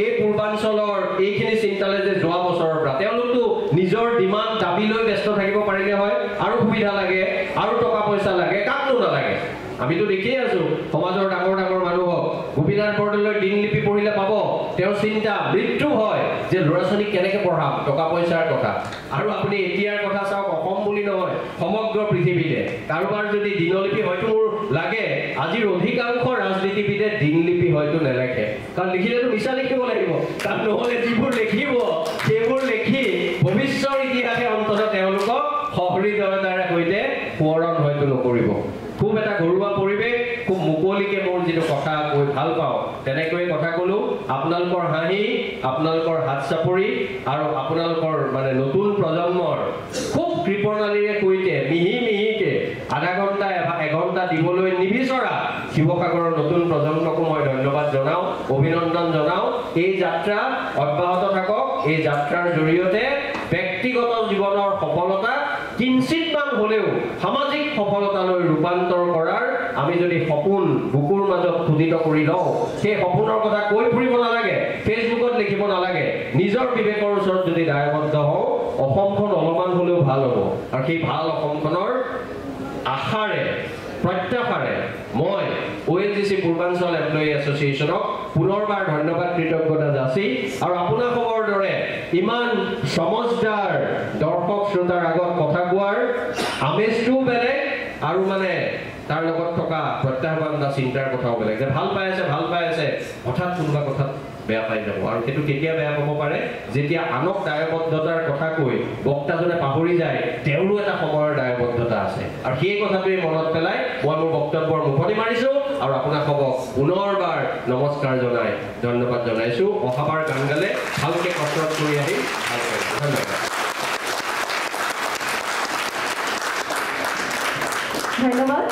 এই পূৰ্বাঞ্চলৰ এইখিনি চিন্তালে যে যোৱা বছৰৰ পৰা তেওঁলোকতো নিজৰ ডিমাণ্ড দাবী লৈ ব্যস্ত থাকিব পাৰিলে হয় আৰু সুবিধা লাগে আৰু টকা পইচা লাগে কাকনো নালাগে আমিতো দেখিয়ে আছো সমাজৰ ডাঙৰ ডাঙৰ মানুহক গোপীনাথ বৰদলৈ দিনলিপি পঢ়িলে পাব তেওঁৰ চিন্তা মৃত্যু হয় যে ল'ৰা ছোৱালীক কেনেকে পঢ়াম টকা পইচাৰ কথা আৰু আপুনি এতিয়াৰ কথা চাওক অসম বুলি নহয় সমগ্ৰ পৃথিৱীতে কাৰোবাৰ যদি দিনলিপি হয়তো মোৰ লাগে আজিৰ অধিকাংশ ৰাজনীতিবিদে দিনলিপি হয়তো নেলেখে কাৰণ লিখিলেতো মিছা লিখিব লাগিব কাৰণ নহ'লে যিবোৰ লিখিব সেইবোৰ লিখি ভৱিষ্যৰ ইতিহাসে অন্ততঃ তেওঁলোকক সহৃদয়তাৰে সৈতে সোঁৱৰণ হয়তো নকৰিব খুব এটা ঘৰুৱা পৰিৱেশ খুব মুকলিকে মোৰ যিটো কথা কৈ ভাল পাওঁ তেনেকৈ কথা ক'লো আপোনালোকৰ হাঁহি আপোনালোকৰ হাত চাপৰি আৰু আপোনালোকৰ মানে নতুন প্ৰজন্মৰ খুব কৃপণালীৰে সৈতে মিহিকে আধা ঘণ্টা এঘণ্টা দিবলৈ নিবিচৰা শিৱসাগৰৰ নতুন প্ৰজন্মকো মই ধন্যবাদ জনাওঁ অভিনন্দন জনাওঁ এই যাত্ৰা অব্যাহত থাকক এই যাত্ৰাৰ জৰিয়তে ব্যক্তিগত জীৱনৰ সফলতা কিঞ্চিতমান হ'লেও সামাজিক সফলতালৈ ৰূপান্তৰ কৰাৰ আমি যদি সপোন বুকুৰ মাজত খুদিত কৰি লওঁ সেই সপোনৰ কথা কৈ ফুৰিব নালাগে ফেচবুকত লিখিব নালাগে নিজৰ বিবেকৰ ওচৰত যদি দায়বদ্ধ হওঁ অসমখন অলপমান হ'লেও ভাল হ'ব আৰু সেই ভাল অসমখনৰ আশাৰে প্ৰত্যাশাৰে মই ONGC পূৰ্বাঞ্চল এমপ্লয়ী এছ'চিয়েশ্যনক পুনৰবাৰ ধন্যবাদ কৃতজ্ঞতা যাচি আৰু আপোনালোকৰ দৰে ইমান সমজদাৰ দৰ্শক শ্ৰোতাৰ আগত কথা কোৱাৰ আমেজটো বেলেগ আৰু মানে তাৰ লগত থকা প্ৰত্যাহ্বান বা চিন্তাৰ কথাও বেলেগ যে ভাল পাই আছে হঠাৎ কোনোবা কথাত বেয়া পাই যাব আৰু সেইটো কেতিয়া বেয়া পাব পাৰে যেতিয়া আনক দায়বদ্ধতাৰ কথা কৈ বক্তাজনে পাহৰি যায় তেওঁৰো এটা সময়ৰ দায়বদ্ধতা আছে আৰু সেই কথাটোৱে মনত পেলাই মই মোৰ বক্তব্যৰ মুখনি মাৰিছোঁ আৰু আপোনালোকক পুনৰবাৰ নমস্কাৰ জনাই ধন্যবাদ জনাইছোঁ অহাবাৰ গান গালে ভালকৈ কচৰৎ কৰি আহি ভালকৈ ধন্যবাদ ধন্যবাদ